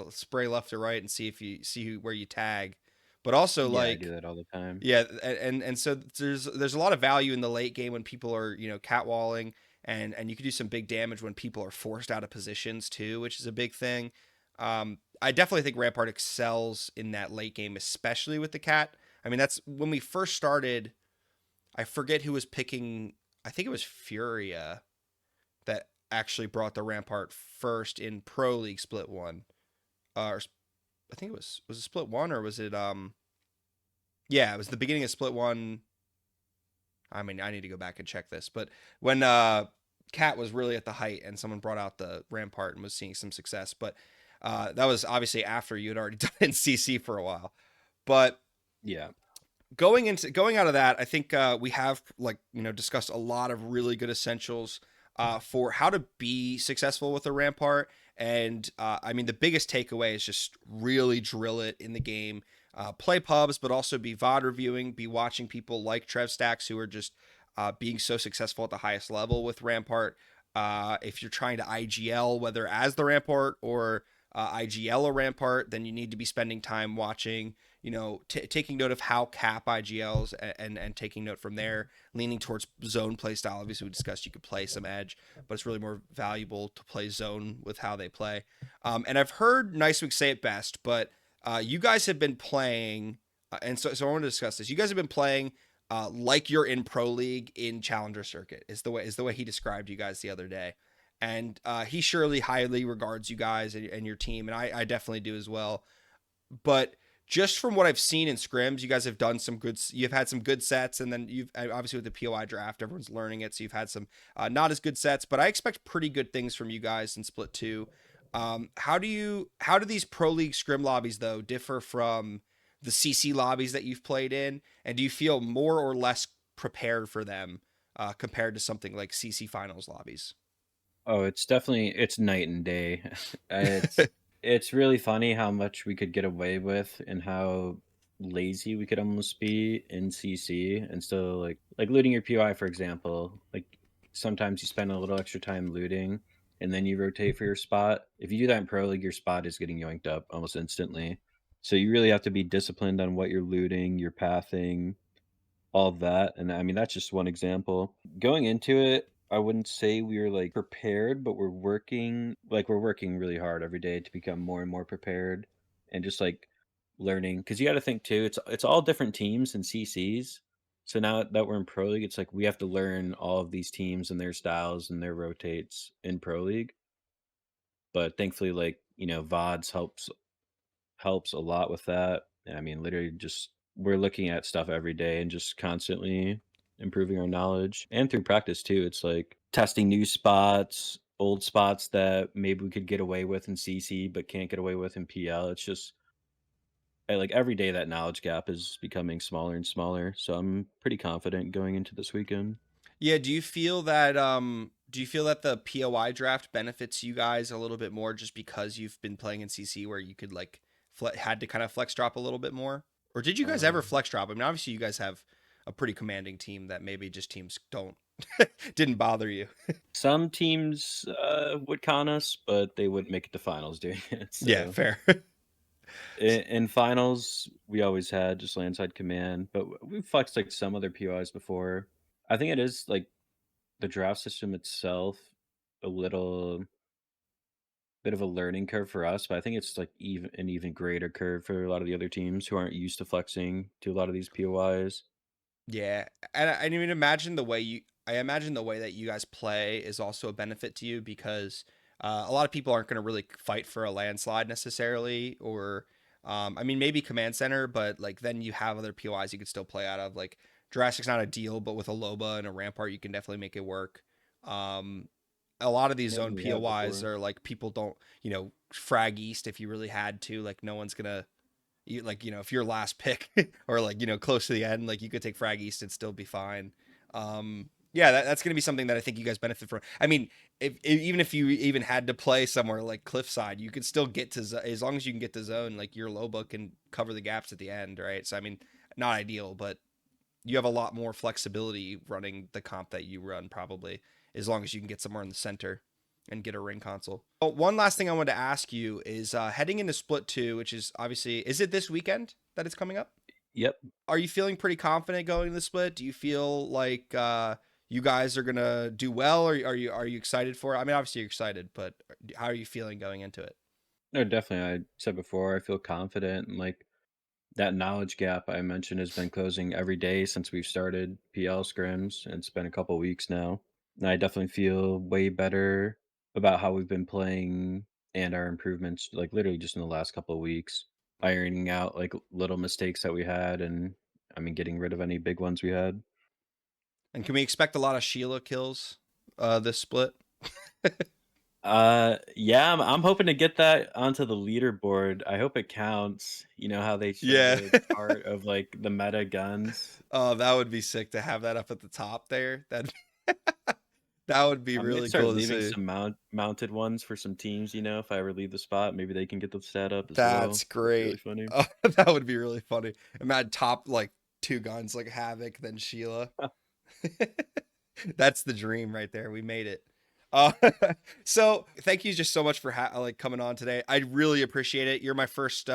Speaker 1: left to right and see if you see where you tag. But also
Speaker 2: Yeah, I do
Speaker 1: like
Speaker 2: that all the time.
Speaker 1: yeah, and so there's a lot of value in the late game when people are catwalling, and you can do some big damage when people are forced out of positions too, which is a big thing. I definitely think Rampart excels in that late game, especially with the cat. I mean, that's when we first started. I forget who was picking. I think it was Furia that actually brought the Rampart first in Pro League Split One. Or I think it Split One, or was it yeah, it was the beginning of Split One. I mean, I need to go back and check this, but when Cat was really at the height and someone brought out the Rampart and was seeing some success, but that was obviously after you had already done in CC for a while. But
Speaker 2: Yeah.
Speaker 1: going out of that, I think we have like discussed a lot of really good essentials for how to be successful with a Rampart. And I mean, the biggest takeaway is just really drill it in the game. Play pubs, but also be VOD reviewing, be watching people like Trevstacks who are just being so successful at the highest level with Rampart. If you're trying to IGL, whether as the Rampart or IGL a Rampart, then you need to be spending time watching, taking note of how cap IGLs, and taking note from there, leaning towards zone play style. Obviously, we discussed you could play some edge, but it's really more valuable to play zone with how they play. And I've heard Niceweek say it best, but you guys have been playing, so I want to discuss this. You guys have been playing like you're in Pro League in Challenger Circuit. Is the way he described you guys the other day, and he surely highly regards you guys and your team, and I definitely do as well. But just from what I've seen in scrims, you guys have done some good. You've had some good sets, and then you've obviously with the POI draft, everyone's learning it, so you've had some not as good sets. But I expect pretty good things from you guys in Split Two. How do these Pro League scrim lobbies though differ from the CC lobbies that you've played in, and do you feel more or less prepared for them compared to something like CC finals lobbies?
Speaker 2: Oh, it's night and day. It's really funny how much we could get away with and how lazy we could almost be in CC and still like looting your POI for example. Like sometimes you spend a little extra time looting and then you rotate for your spot. If you do that in Pro League, your spot is getting yoinked up almost instantly. So you really have to be disciplined on what you're looting, your pathing, all of that, and I mean, that's just one example. Going into it, I wouldn't say we were, like, prepared, but we're working really hard every day to become more and more prepared and just, like, learning. Because you gotta think too, it's all different teams and CCs. So now that we're in Pro League, it's like we have to learn all of these teams and their styles and their rotates in Pro League. But thankfully, like, VODs helps helps a lot with that. I mean, literally just we're looking at stuff every day and just constantly improving our knowledge and through practice too. It's like testing new spots, old spots that maybe we could get away with in CC but can't get away with in PL. It's just like every day that knowledge gap is becoming smaller and smaller. So I'm pretty confident going into this weekend.
Speaker 1: Yeah, do you feel that the POI draft benefits you guys a little bit more just because you've been playing in CC where you could like had to kind of flex drop a little bit more? Or did you guys ever
Speaker 2: Um,
Speaker 1: flex drop? I mean, obviously you guys have a pretty commanding team that maybe just teams don't didn't bother you.
Speaker 2: some teams would con us, but they wouldn't make it to finals doing it.
Speaker 1: Yeah,
Speaker 2: So
Speaker 1: fair.
Speaker 2: in finals, we always had just landside command, but we've flexed like some other POIs before. I think it is like the draft system itself a little bit of a learning curve for us, but I think it's like even greater curve for a lot of the other teams who aren't used to flexing to a lot of these POIs.
Speaker 1: Yeah, and I even imagine the way I imagine the way that you guys play is also a benefit to you because a lot of people aren't going to really fight for a landslide necessarily, or I mean maybe command center, but like then you have other POIs you could still play out of. Like Jurassic's not ideal, but with a Loba and a Rampart, you can definitely make it work. Um, a lot of these
Speaker 2: Yeah,
Speaker 1: zone
Speaker 2: we have
Speaker 1: POIs
Speaker 2: before.
Speaker 1: are like people don't, frag east if you really had to. Like no one's gonna if you're last pick or like close to the end, like you could take frag east and still be fine. Yeah, that's going to be something that I think you guys benefit from. I mean, even if you even had to play somewhere like cliffside, you could still get to as long as you can get to zone, like your loba can cover the gaps at the end, right? So I mean, not ideal, but you have a lot more flexibility running the comp that you run, probably, as long as you can get somewhere in the center and get a ring console. Oh, one last thing I wanted to ask you is heading into split two, which is obviously, is it this weekend that it's coming up?
Speaker 2: Yep.
Speaker 1: Are you feeling pretty confident going to the split? Do you feel like you guys are gonna do well, or are you excited for it? I mean, obviously you're excited, but how are you feeling going into it?
Speaker 2: No, definitely. I said before, I feel confident and like that knowledge gap I mentioned has been closing every day since we've started PL scrims, and it's been a couple weeks now. And I definitely feel way better about how we've been playing and our improvements, like literally just in the last couple of weeks, ironing out like little mistakes that we had, and I mean getting rid of any big ones we had.
Speaker 1: And can we expect a lot of Sheila kills this split?
Speaker 2: Yeah, I'm hoping to get that onto the leaderboard. I hope it counts. You know how they show
Speaker 1: Yeah.
Speaker 2: the chart of like the meta guns.
Speaker 1: Oh, that would be sick to have that up at the top there. That would be
Speaker 2: I might
Speaker 1: really
Speaker 2: start
Speaker 1: cool to
Speaker 2: leaving
Speaker 1: see.
Speaker 2: some mounted ones for some teams, you know, if I ever leave the spot, maybe they can get the stat up as well.
Speaker 1: That's
Speaker 2: That'd be really
Speaker 1: great.
Speaker 2: funny.
Speaker 1: Oh, that would be really funny. Imagine top like two guns like Havoc, then Sheila. That's the dream right there. We made it. Uh, so thank you just so much for like coming on today. I really appreciate it. You're my first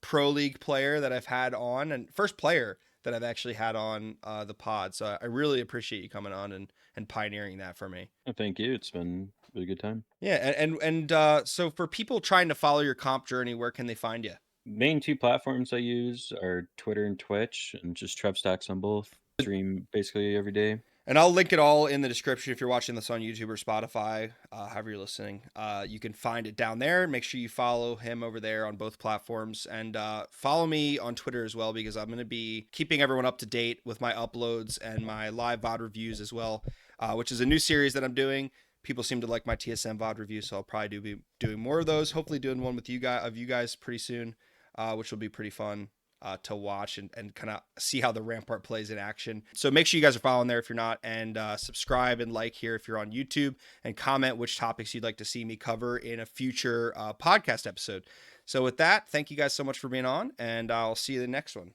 Speaker 1: pro league player that I've had on, and first player that I've actually had on the pod. So I really appreciate you coming on and pioneering that for me.
Speaker 2: Oh, thank you. It's been a really good time.
Speaker 1: Yeah, so for people trying to follow your comp journey, where can they find you?
Speaker 2: Main two platforms I use are Twitter and Twitch, and just Trevstacks on both. Stream basically every day.
Speaker 1: And I'll link it all in the description if you're watching this on YouTube or Spotify, however you're listening. You can find it down there. Make sure you follow him over there on both platforms and follow me on Twitter as well because I'm going to be keeping everyone up to date with my uploads and my live VOD reviews as well, which is a new series that I'm doing. People seem to like my TSM VOD reviews, so I'll probably be doing more of those. Hopefully, doing one with you guys pretty soon, which will be pretty fun to watch and kind of see how the Rampart plays in action. So make sure you guys are following there if you're not, and subscribe and like here if you're on YouTube, and comment which topics you'd like to see me cover in a future podcast episode. So with that, thank you guys so much for being on, and I'll see you in the next one.